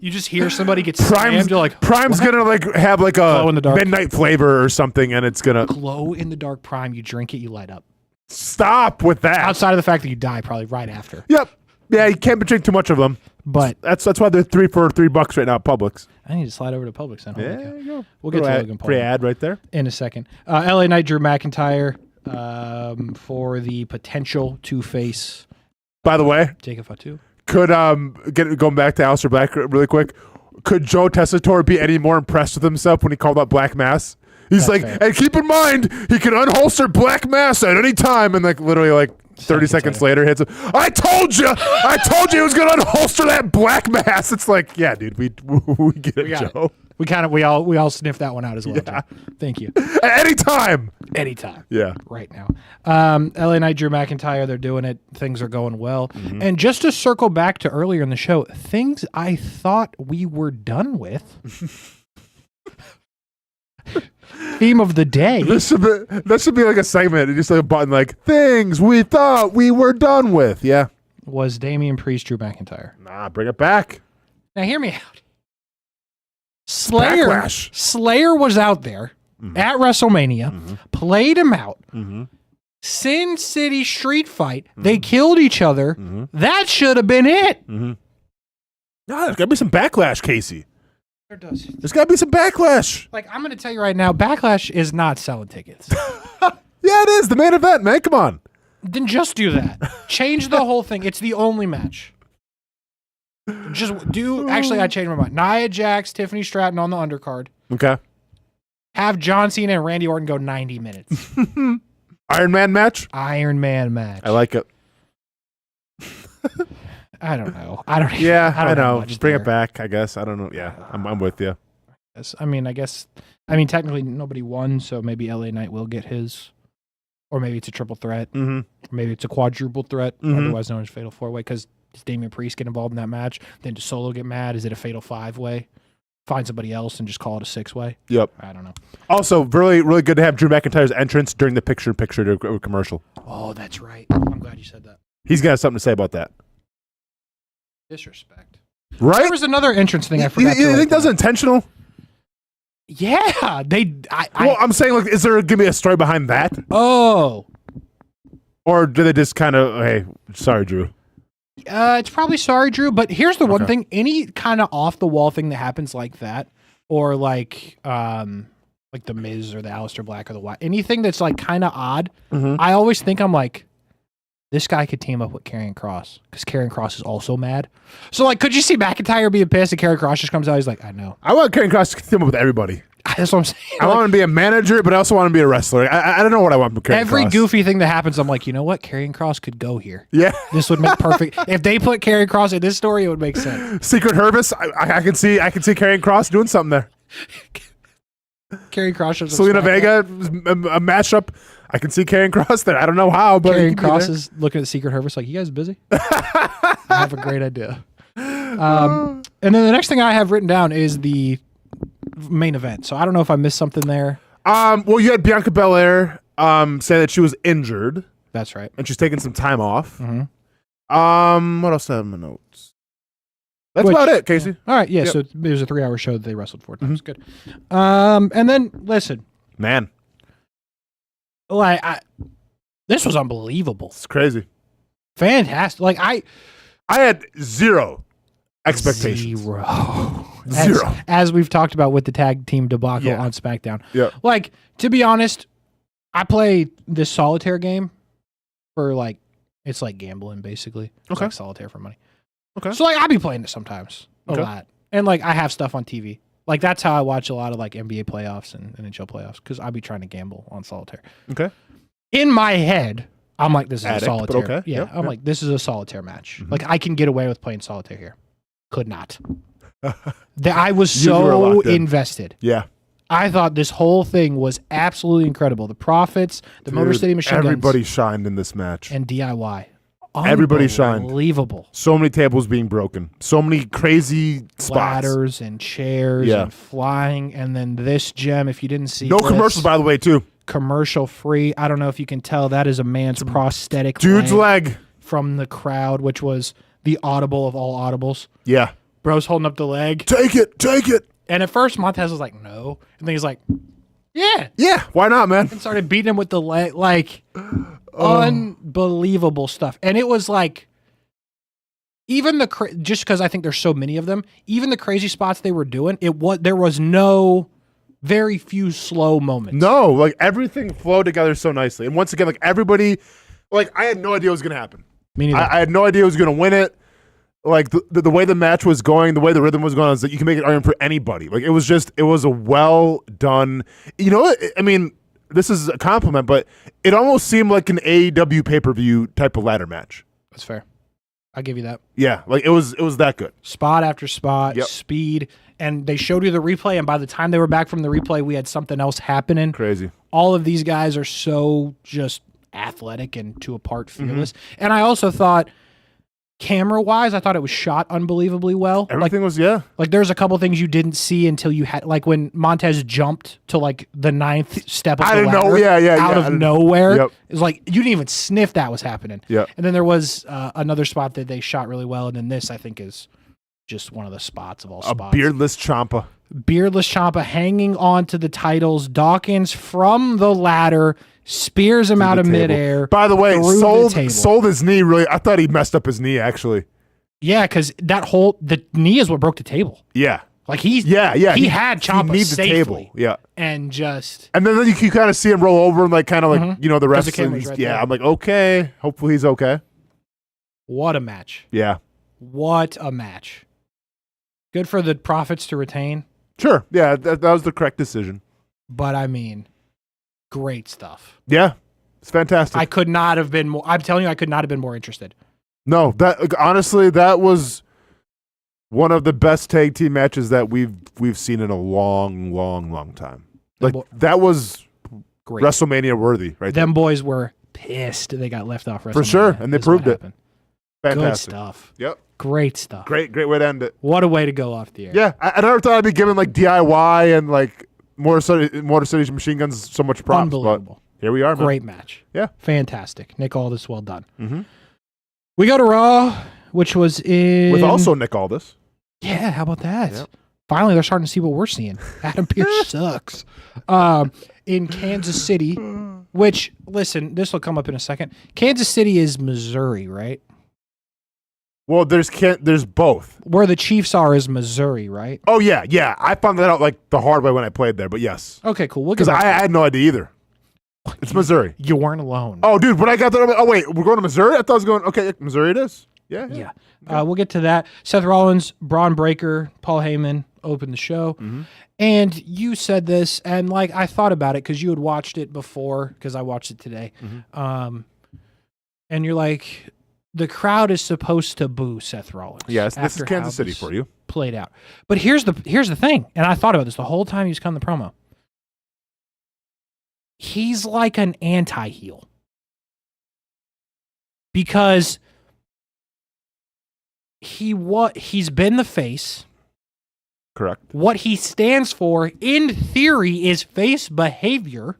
You just hear somebody get slammed. You're like, Prime's what? gonna like have like a in the dark. midnight flavor or something, and it's gonna glow in the dark. Prime. You drink it, you light up. Stop with that. Outside of the fact that you die probably right after. Yep. Yeah, you can't drink too much of them. But that's why they're $3 for $3 right now at Publix. I need to slide over to Publix then. Yeah, there you go. We'll get to Logan Paul. Free ad right there in a second. LA Knight, Drew McIntyre, for the potential to face. By the way, Jacob Fatu. Could going back to Aleister Black really quick. Could Joe Tessitore be any more impressed with himself when he called out Black Mass? He's like, fair. And keep in mind, he can unholster Black Mass at any time, and like literally like 30 seconds later hits him. I told you he was gonna unholster that Black Mass. It's like, yeah, dude, we get it, Joe. We all sniffed that one out as well. Yeah. Thank you. At any time. Yeah. Right now. LA Knight, Drew McIntyre, they're doing it. Things are going well. Mm-hmm. And just to circle back to earlier in the show, things I thought we were done with. Theme of the day. That should be like a segment. Just like a button like, things we thought we were done with. Yeah. Was Damian Priest, Drew McIntyre. Nah, bring it back. Now hear me out. Slayer was out there at WrestleMania, played him out. Sin City street fight. They killed each other. That should have been it. No, there's got to be some backlash, Casey. There does. There's got to be some backlash. Like, I'm going to tell you right now, Backlash is not selling tickets. Yeah, it is. The main event, man. Come on. Then just do that. Change the whole thing. It's the only match. Just do. Actually, I changed my mind. Nia Jax, Tiffany Stratton on the undercard. Okay. Have John Cena and Randy Orton go 90 minutes. Iron Man match? Iron Man match. I like it. I don't know. I don't know. much Just bring there. it back, I guess. I don't know. Yeah, I'm with you. I mean, technically nobody won, so maybe LA Knight will get his. Or maybe it's a triple threat. Mm-hmm. Or maybe it's a quadruple threat, Mhm. otherwise known as Fatal 4-Way, because does Damian Priest get involved in that match? Then does Solo get mad? Is it a Fatal 5-Way? Find somebody else and just call it a 6-way? Yep. I don't know. Also, really, really good to have Drew McIntyre's entrance during the picture-in-picture commercial. Oh, that's right. I'm glad you said that. He's got something to say about that. Disrespect. Right? There was another entrance thing I forgot. You think that's intentional? Yeah, Well, I'm saying, like, is there going to be a story behind that? Oh. Or do they just kind of, hey, sorry, Drew? It's probably sorry, Drew, but here's the one thing. Any kind of off-the-wall thing that happens like that, or like the Miz or the Aleister Black or the Wyatt, anything that's like kind of odd, I always think I'm like, this guy could team up with Karrion Kross, because Karrion Kross is also mad. So, like, could you see McIntyre being pissed and Karrion Kross just comes out, he's like, I know. I want Karrion Kross to team up with everybody. That's what I'm saying. I want him to be a manager, but I also want him to be a wrestler. I don't know what I want from Karrion Every Kross. goofy thing that happens, I'm like, you know what? Karrion Kross could go here. Yeah. This would make perfect. If they put Karrion Kross in this story, it would make sense. Secret Hervis, I can see Karrion Kross doing something there. Karrion Kross shows up Selena SmackDown. Vega, a matchup. I can see Karrion Kross there. I don't know how, but Karrion Kross is looking at Secret Hervis like, you guys busy? I have a great idea. And then the next thing I have written down is the main event. So I don't know if I missed something there. Well, you had Bianca Belair say that she was injured. That's right. And she's taking some time off. Mhm. What else do I have in my notes? That's about it, Casey. All right. Yeah. Yep. So it was a 3-hour show that they wrestled 4 times. Good. And then listen, Man, this was unbelievable. it's crazy. Fantastic. Like I had zero expectations. Zero. As we've talked about with the tag team debacle on SmackDown. Yeah. Like, to be honest, I play this solitaire game for like, it's like gambling basically. It's like solitaire for money. Okay. So like, I'll be playing it sometimes a Okay. lot. And like, I have stuff on TV. Like, that's how I watch a lot of like NBA playoffs and NHL playoffs, because I'll be trying to gamble on solitaire. Okay. In my head, I'm like, this is Addict, a solitaire. but okay. Yeah. Yep, I'm yep. like, this is a solitaire match. Like, I can get away with playing solitaire here. Could not. I was You were so locked in. invested. Yeah. I thought this whole thing was absolutely incredible. The Profits, the Motor Dude, City Machine everybody Guns, shined in this match. and DIY. Everybody shined. Unbelievable. So many tables being broken. So many crazy spots. Ladders and chairs and flying. And then this gem, if you didn't see No this, commercials, by the way, too. commercial free. I don't know if you can tell. That is a man's prosthetic Dude's leg. from the crowd, which was the audible of all audibles. Yeah. Bro's holding up the leg. Take it. Take it. And at first, Montez was like, no. And then he's like, yeah. Yeah. Why not, man? And started beating him with the leg. Like, unbelievable stuff. And it was like, even just because I think there's so many of them, even the crazy spots they were doing, there was very few slow moments. No, like everything flowed together so nicely. And once again, like everybody, like I had no idea what was going to happen. Me neither. I had no idea who was going to win it. Like the way the match was going, the way the rhythm was going, is that you can make an argument for anybody. Like it was a well done. You know what? I mean, this is a compliment, but it almost seemed like an AEW pay-per-view type of ladder match. That's fair. I'll give you that. Yeah, like it was that good. Spot after spot, Yep. speed. And they showed you the replay, and by the time they were back from the replay, we had something else happening. Crazy. All of these guys are so just athletic and to a part fearless. And I also thought, camera-wise, I thought it was shot unbelievably well. Everything was Like there's a couple things you didn't see until you had, like when Montez jumped to like the 9th step of I the didn't know. ladder Yeah. out of nowhere. Yep. It was like you didn't even sniff that was happening. Yep. And then there was another spot that they shot really well, and then this I think is just one of the spots of all a spots. beardless Ciampa. Beardless Ciampa hanging on to the titles. Dawkins from the ladder spears him out of midair. By the way, through the table. sold his knee. Really, I thought he messed up his knee. Actually, Yeah, because the knee is what broke the table. yeah, Like He had Ciampa needs the safely. table. Yeah, And just and then you kind of see him roll over and like kind of like the rest. The camera's right there. I'm like, okay, hopefully he's okay. what a match. Yeah, What a match. Good for the Profits to retain. sure. Yeah, that was the correct decision. But I mean, great stuff. Yeah, it's fantastic. I could not have been more. I'm telling you, I could not have been more interested. No, honestly, that was one of the best tag team matches that we've seen in a long time. Like that was great. WrestleMania worthy, right? Them boys were pissed they got left off WrestleMania. For sure, and they proved it. Fantastic. Good stuff. Yep. Great stuff. Great way to end it. What a way to go off the air. Yeah, I never thought I'd be giving like DIY and like Motor City Machine Guns so much props. Unbelievable. But here we are, man. Great match. Yeah. Fantastic. Nick Aldis, well done. Mm-hmm. We go to Raw, which was in... With also Nick Aldis. Yeah, how about that? Yep. Finally, they're starting to see what we're seeing. Adam Pearce sucks. In Kansas City, which, listen, this will come up in a second. Kansas City is Missouri, right? Well, there's both. Where the Chiefs are is Missouri, right? Oh, yeah. I found that out like the hard way when I played there, but yes. Okay, cool. Because I had no idea either. It's Missouri. You weren't alone. Oh, dude, when I got there, I'm like, oh, wait, we're going to Missouri? I thought I was going, okay, Missouri it is. Yeah. Okay. We'll get to that. Seth Rollins, Braun Breaker, Paul Heyman opened the show. Mm-hmm. And you said this, and like I thought about it because you had watched it before, because I watched it today. Mm-hmm. And you're like, the crowd is supposed to boo Seth Rollins. Yes, this is Kansas City for you. Played out. But here's the thing, and I thought about this the whole time he was cutting the promo. He's like an anti-heel. Because he's been the face. Correct. What he stands for, in theory, is face behavior.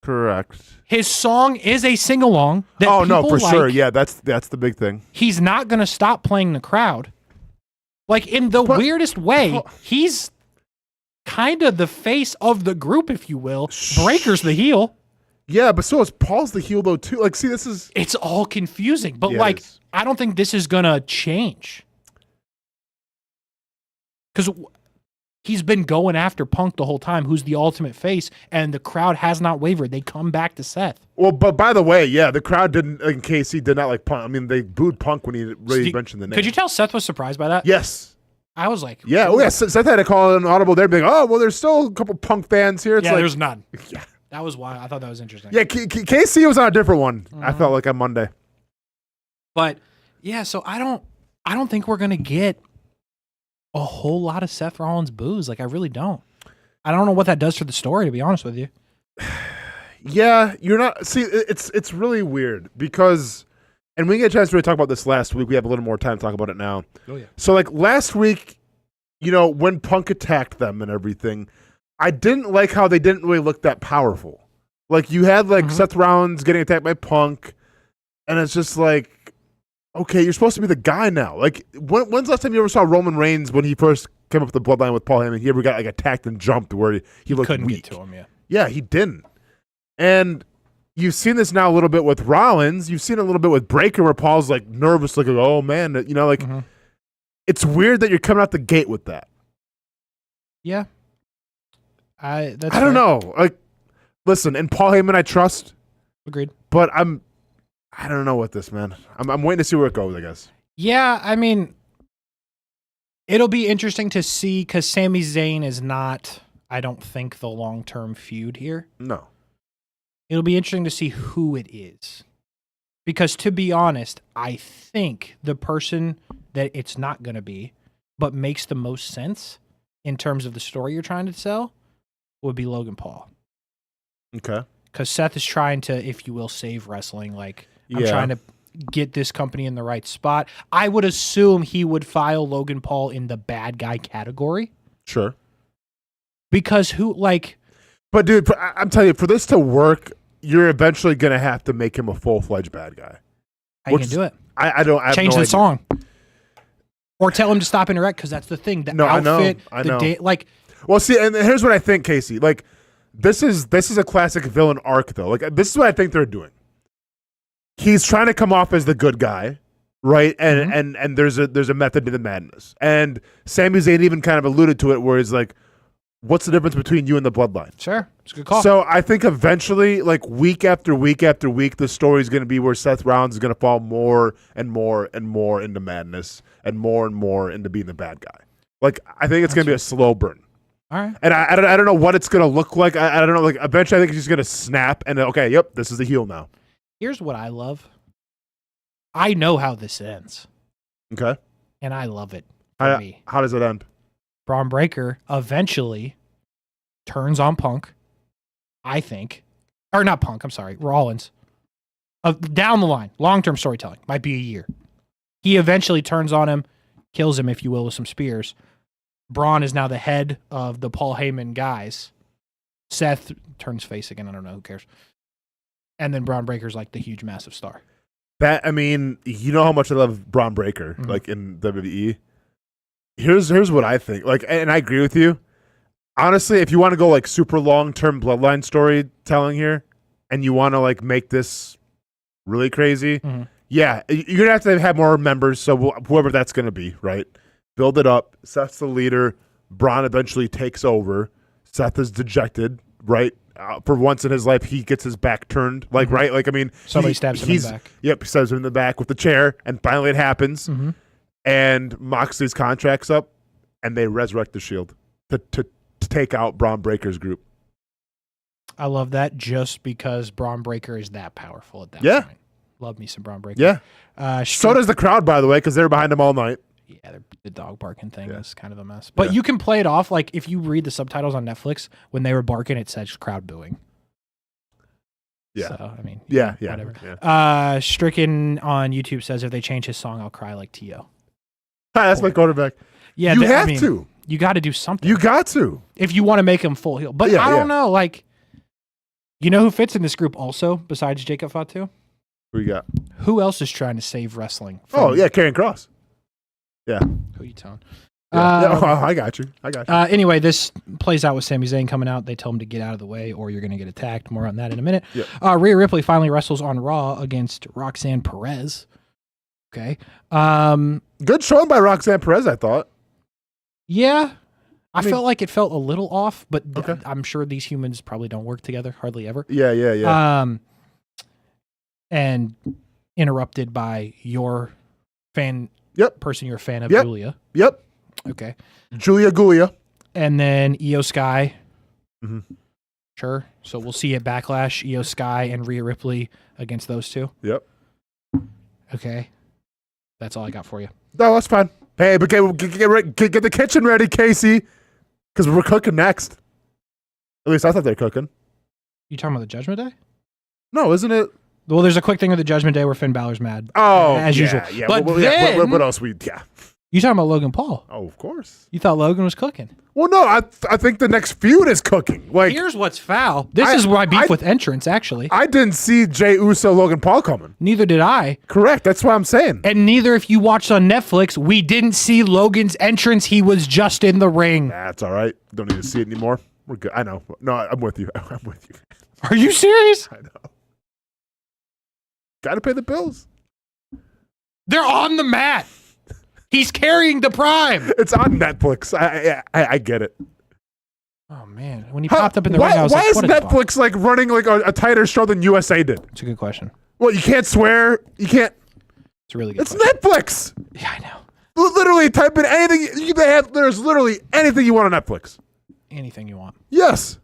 Correct. His song is a sing-along. Oh, no, for sure. Yeah, that's the big thing. He's not going to stop playing the crowd. Like, in the weirdest way, he's kind of the face of the group, if you will. Breaker's the heel. Yeah, but so is Paul's the heel, though, too. Like, see, this is... It's all confusing. But, like, I don't think this is going to change. Because he's been going after Punk the whole time, who's the ultimate face, and the crowd has not wavered. They come back to Seth. Well, but by the way, yeah, the crowd didn't, in Casey, did not like Punk. I mean, they booed Punk when he really mentioned the name. Could you tell Seth was surprised by that? Yes. I was like... Yeah, oh, yeah, Seth had to call an audible there, being, oh, well, there's still a couple Punk fans here. It's like, there's none. Yeah. That was why I thought that was interesting. Yeah, Casey was on a different one, I felt like, on Monday. But, yeah, so I don't think we're going to get a whole lot of Seth Rollins boos. Like, I really don't. I don't know what that does for the story, to be honest with you. Yeah, you're not... See, it's really weird because... And we didn't get a chance to really talk about this last week. We have a little more time to talk about it now. Oh, yeah. So, like, last week, you know, when Punk attacked them and everything, I didn't like how they didn't really look that powerful. Like, you had, like, Seth Rollins getting attacked by Punk, and it's just like, okay, you're supposed to be the guy now. Like, when's the last time you ever saw Roman Reigns when he first came up the bloodline with Paul Heyman? He ever got, like, attacked and jumped where he looked couldn't weak. Get to him, yeah. Yeah, he didn't. And... You've seen this now a little bit with Rollins. You've seen it a little bit with Breaker where Paul's like nervous, like, oh man, you know, like it's weird that you're coming out the gate with that. Yeah. I don't know. Like, listen, and Paul Heyman I trust. Agreed. But I don't know what this, man. I'm waiting to see where it goes, I guess. Yeah, I mean, it'll be interesting to see because Sami Zayn is not, I don't think, the long-term feud here. No. It'll be interesting to see who it is. Because to be honest, I think the person that it's not going to be, but makes the most sense in terms of the story you're trying to sell, would be Logan Paul. Okay. Because Seth is trying to, if you will, save wrestling. Like, I'm trying to get this company in the right spot. I would assume he would file Logan Paul in the bad guy category. Sure. Because who, like... But, dude, I'm telling you, for this to work, you're eventually going to have to make him a full-fledged bad guy. How you can do it? I don't have Change no the idea. Song. Or tell him to stop interact, because that's the thing. The outfit, I know. Like... Well, see, and here's what I think, Casey. Like, this is a classic villain arc, though. Like, this is what I think they're doing. He's trying to come off as the good guy, right? And and there's a method to the madness. And Sami Zayn even kind of alluded to it, where he's like, what's the difference between you and the bloodline? Sure. It's a good call. So I think eventually, like week after week after week, the story is going to be where Seth Rollins is going to fall more and more and more into madness and more into being the bad guy. Like, I think it's going to be a slow burn. All right. And I don't know what it's going to look like. I don't know. Like, eventually I think he's just going to snap and, okay, yep, this is the heel now. Here's what I love. I know how this ends, Okay. and I love it for me. How does it end? Braun Breaker eventually turns on Punk, I think. Or not Punk, I'm sorry, Rollins. Down the line, long-term storytelling, might be a year. He eventually turns on him, kills him, if you will, with some spears. Braun is now the head of the Paul Heyman guys. Seth turns face again, I don't know, who cares. And then Braun Breaker's like the huge, massive star. That, I mean, you know how much I love Braun Breaker, like in WWE. Here's what I think. Like, and I agree with you. Honestly, if you want to go like super long-term bloodline storytelling here, and you want to like make this really crazy, yeah, you're gonna have to have more members. So whoever that's gonna be, right? Build it up. Seth's the leader. Braun eventually takes over. Seth is dejected, right? For once in his life, he gets his back turned, like right, like I mean, somebody stabs him in the back. Yep, he stabs him in the back with the chair, and finally it happens. And Moxley's contract's up, and they resurrect the Shield to take out Braun Breaker's group. I love that just because Braun Breaker is that powerful at that point. Love me some Braun Breaker. Yeah. So does the crowd, by the way, because they were behind him all night. Yeah, the dog barking thing is kind of a mess. But you can play it off like if you read the subtitles on Netflix, when they were barking, it said crowd booing. Yeah. So, I mean, whatever. Yeah. Stricken on YouTube says if they change his song, I'll cry like T.O. That's my quarterback. Yeah, you have to. You got to do something. You got to. If you want to make him full heel. But I don't know, like, you know who fits in this group also besides Jacob Fatu? Who you got? Who else is trying to save wrestling? Karrion Kross. Yeah. Who you telling? I got you. Anyway, this plays out with Sami Zayn coming out. They tell him to get out of the way or you're going to get attacked. More on that in a minute. Yep. Rhea Ripley finally wrestles on Raw against Roxanne Perez. Okay. Good showing by Roxanne Perez, I thought. Yeah. I felt like it felt a little off, but okay. I'm sure these humans probably don't work together hardly ever. Yeah. And interrupted by your person you're a fan of, Julia. Yep. Okay. Julia Gulia. And then Io Sky. Mm-hmm. Sure. So we'll see at Backlash, Io Sky and Rhea Ripley against those two. Yep. Okay. That's all I got for you. No, that's fine. Hey, but get the kitchen ready, Kasey, because we're cooking next. At least I thought they were cooking. You talking about the Judgment Day? No, isn't it? Well, there's a quick thing with the Judgment Day where Finn Balor's mad. Oh, as usual. Yeah. But then, what else? You talking about Logan Paul? Oh, of course. You thought Logan was cooking? Well, no, I think the next feud is cooking. Like, here's what's foul. This is my beef with entrance, actually. I didn't see Jey Uso, Logan Paul coming. Neither did I. Correct. That's what I'm saying. And neither, if you watched on Netflix, we didn't see Logan's entrance. He was just in the ring. That's all right. Don't need to see it anymore. We're good. I know. No, I'm with you. I'm with you. Are you serious? I know. Got to pay the bills. They're on the mat. He's carrying the Prime. It's on Netflix. I get it. Oh man, when he popped up in the ring, I was like, "Why is Netflix like running like a tighter show than USA did?" It's a good question. Well, you can't swear. You can't. It's a really good. It's question. Netflix. Yeah, I know. Literally, type in anything. There's literally anything you want on Netflix. Anything you want. Yes.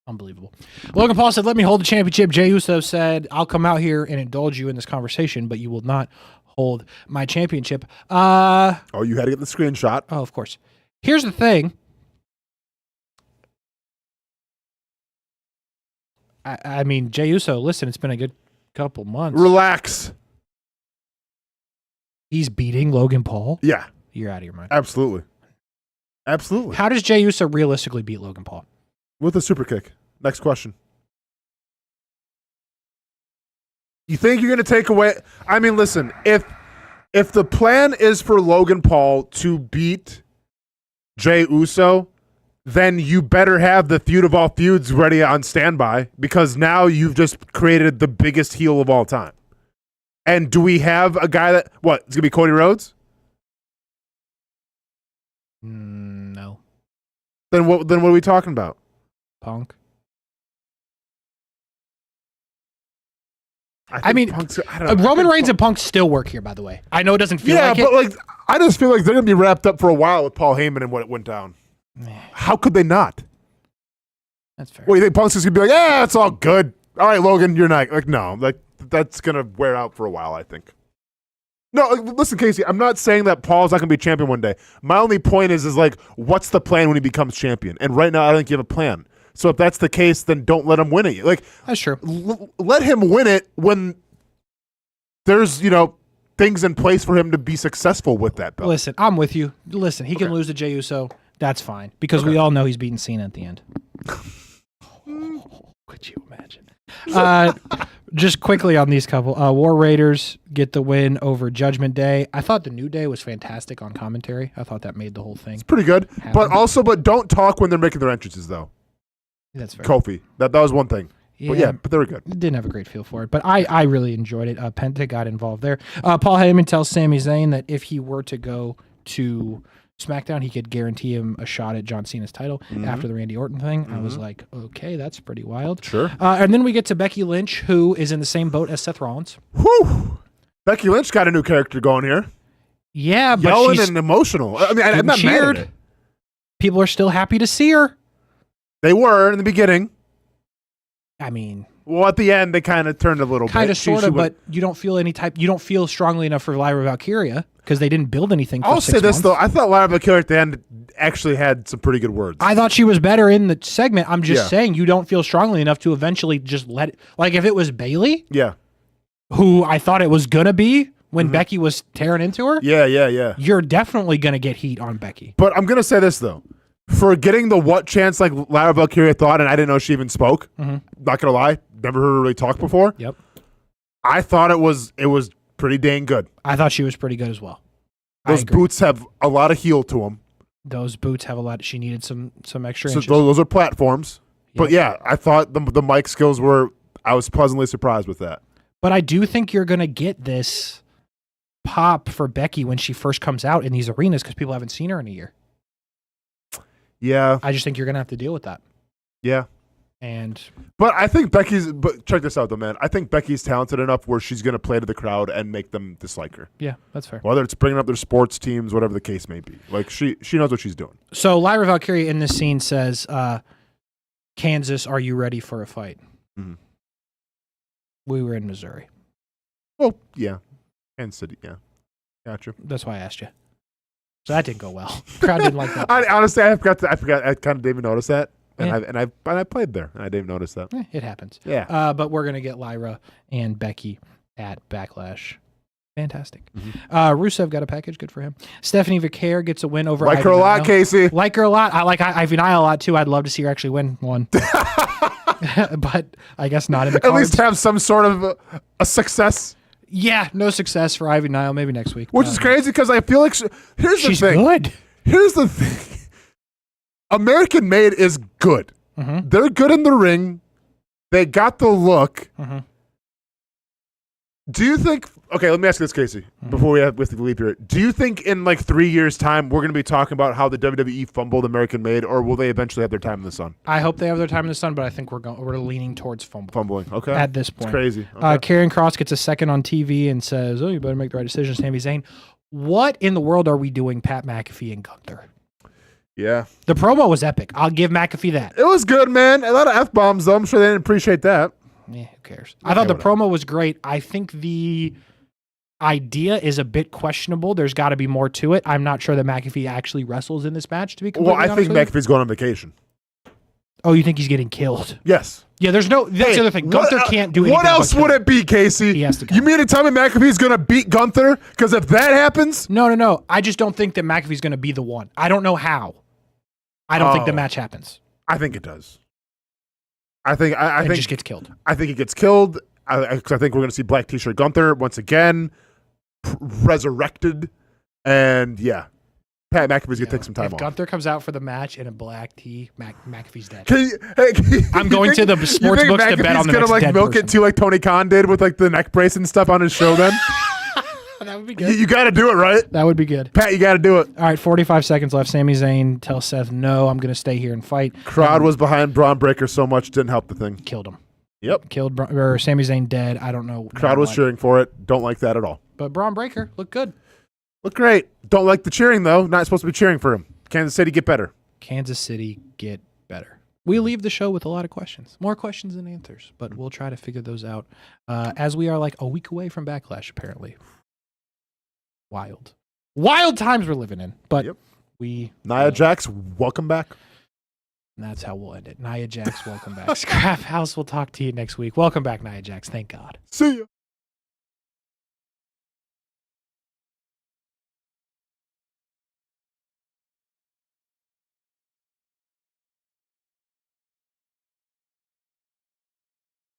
Unbelievable. Logan Paul said, "Let me hold the championship." Jey Uso said, "I'll come out here and indulge you in this conversation, but you will not hold my championship." Oh, you had to get the screenshot. Oh, of course. Here's the thing. I mean, Jey Uso, listen, it's been a good couple months. Relax. He's beating Logan Paul? Yeah. You're out of your mind. Absolutely. How does Jey Uso realistically beat Logan Paul? With a super kick. Next question. You think you're going to take away... I mean, listen, if the plan is for Logan Paul to beat Jey Uso, then you better have the feud of all feuds ready on standby, because now you've just created the biggest heel of all time. And do we have a guy that... What? It's going to be Cody Rhodes? No. Then what are we talking about? Punk. I mean, Roman Reigns and Punk still work here, by the way. I know it doesn't feel like it. Yeah, but like, I just feel like they're going to be wrapped up for a while with Paul Heyman and what went down. How could they not? That's fair. What, you think Punk's just going to be like, yeah, it's all good. All right, Logan, you're not. Like, no. Like, that's going to wear out for a while, I think. No, listen, Casey, I'm not saying that Paul's not going to be champion one day. My only point is like, what's the plan when he becomes champion? And right now, I don't think you have a plan. So if that's the case, then don't let him win it. Like, that's true. Let him win it when there's, things in place for him to be successul with that belt. Listen, I'm with you. Listen, he can lose to Jey Uso. That's fine. Because we all know he's beating Cena at the end. Could you imagine? Just quickly on these couple. War Raiders get the win over Judgment Day. I thought the New Day was fantastic on commentary. I thought that made the whole thing. It's pretty good. happen. But don't talk when they're making their entrances, though. That's fair. Kofi. That was one thing. Yeah, but they were good. Didn't have a great feel for it, but I really enjoyed it. Penta got involved there. Paul Heyman tells Sami Zayn that if he were to go to SmackDown, he could guarantee him a shot at John Cena's title after the Randy Orton thing. I was like, okay, that's pretty wild. Sure. And then we get to Becky Lynch, who is in the same boat as Seth Rollins. Whew. Becky Lynch got a new character going here. Yeah, but yelling she's and emotional. I mean, I'm not mad at it. People are still happy to see her. They were in the beginning. I mean, well, at the end, they kind of turned a little bit. Kind of, sort of, but you don't feel you don't feel strongly enough for Lyra Valkyria because they didn't build anything for I'll 6 say this, months. though. I thought Lyra Valkyria at the end actually had some pretty good words. I thought she was better in the segment. I'm just saying you don't feel strongly enough to eventually just let it. Like if it was Bayley, who I thought it was going to be when Becky was tearing into her. Yeah. You're definitely going to get heat on Becky. But I'm going to say this, though. For getting the what chance like Lyra Valkyria thought, and I didn't know she even spoke. Not going to lie. Never heard her really talk before. Yep. I thought it was pretty dang good. I thought she was pretty good as well. Those boots have a lot of heel to them. Those boots have a lot. She needed some extra So inches. those are platforms. Yep. But yeah, I thought the mic skills I was pleasantly surprised with that. But I do think you're going to get this pop for Becky when she first comes out in these arenas because people haven't seen her in a year. Yeah. I just think you're going to have to deal with that. Yeah. But I think but check this out though, man. I think Becky's talented enough where she's going to play to the crowd and make them dislike her. Yeah, that's fair. Whether it's bringing up their sports teams, whatever the case may be. Like she knows what she's doing. So Lyra Valkyria in this scene says, Kansas, are you ready for a fight? Mm-hmm. We were in Missouri. Oh, yeah. Kansas City, yeah. Gotcha. That's why I asked you. So that didn't go well. Crowd didn't like that. Honestly, I forgot. I kind of didn't even notice that. Yeah. And I played there, and I didn't notice that. It happens. Yeah. But we're going to get Lyra and Becky at Backlash. Fantastic. Rusev got a package. Good for him. Stephanie Vaquer gets a win over Like Ivy her a lot, Nile. Casey. Like her a lot. I like Ivy Nile a lot, too. I'd love to see her actually win one. But I guess not in the cards. At least have some sort of a success. Yeah, no success for Ivy Nile. Maybe next week. Which is crazy because I feel like here's the she's thing. good. Here's the thing. American Made is good. They're good in the ring. They got the look. Do you think? Okay, let me ask you this, Casey. Before we have to leap here, do you think in like 3 years' time we're going to be talking about how the WWE fumbled American Made, or will they eventually have their time in the sun? I hope they have their time in the sun, but I think we're leaning towards fumbling. Okay. At this point, it's crazy. Okay. Karrion Kross gets a second on TV and says, "Oh, you better make the right decision, Sami Zayn." What in the world are we doing, Pat McAfee and Gunther? Yeah. The promo was epic. I'll give McAfee that. It was good, man. A lot of F-bombs, though. I'm sure they didn't appreciate that. Yeah, who cares? I thought the promo was great. I think the idea is a bit questionable. There's got to be more to it. I'm not sure that McAfee actually wrestles in this match, to be completely honest I think with you. McAfee's going on vacation. Oh, you think he's getting killed? Yes. Yeah, that's the other thing. Gunther can't do anything. What else would it be, Casey? He has to come. You mean to tell me McAfee's going to beat Gunther? Because if that happens... No. I just don't think that McAfee's going to be the one. I don't know how. I don't think the match happens. I think it does. I think it just gets killed. I think he gets killed. I think we're going to see Black T-shirt Gunther once again, resurrected, and yeah, Pat McAfee's going to take some time if off. Gunther comes out for the match in a black tee, McAfee's dead. I'm going to the sports books to bet on the next next dead milk person. it too, like Tony Khan did with like the neck brace and stuff on his show. Then that would be good. You got to do it, right? That would be good. Pat, you got to do it. All right, 45 seconds left. Sami Zayn tells Seth, "No, I'm going to stay here and fight." Crowd was behind Braun Breaker so much, didn't help the thing. Killed him. Yep. Killed Sami Zayn dead. I don't know. Crowd was cheering for it. Don't like that at all. But Braun Breaker looked good. Look great. Don't like the cheering, though. Not supposed to be cheering for him. Kansas City, get better. Kansas City, get better. We leave the show with a lot of questions. More questions than answers, but we'll try to figure those out as we are like a week away from Backlash, apparently. Wild times we're living in. But Yep. Nia Jax, welcome back. And that's how we'll end it. Nia Jax, welcome back. Scraphouse, we'll talk to you next week. Welcome back, Nia Jax. Thank God. See ya.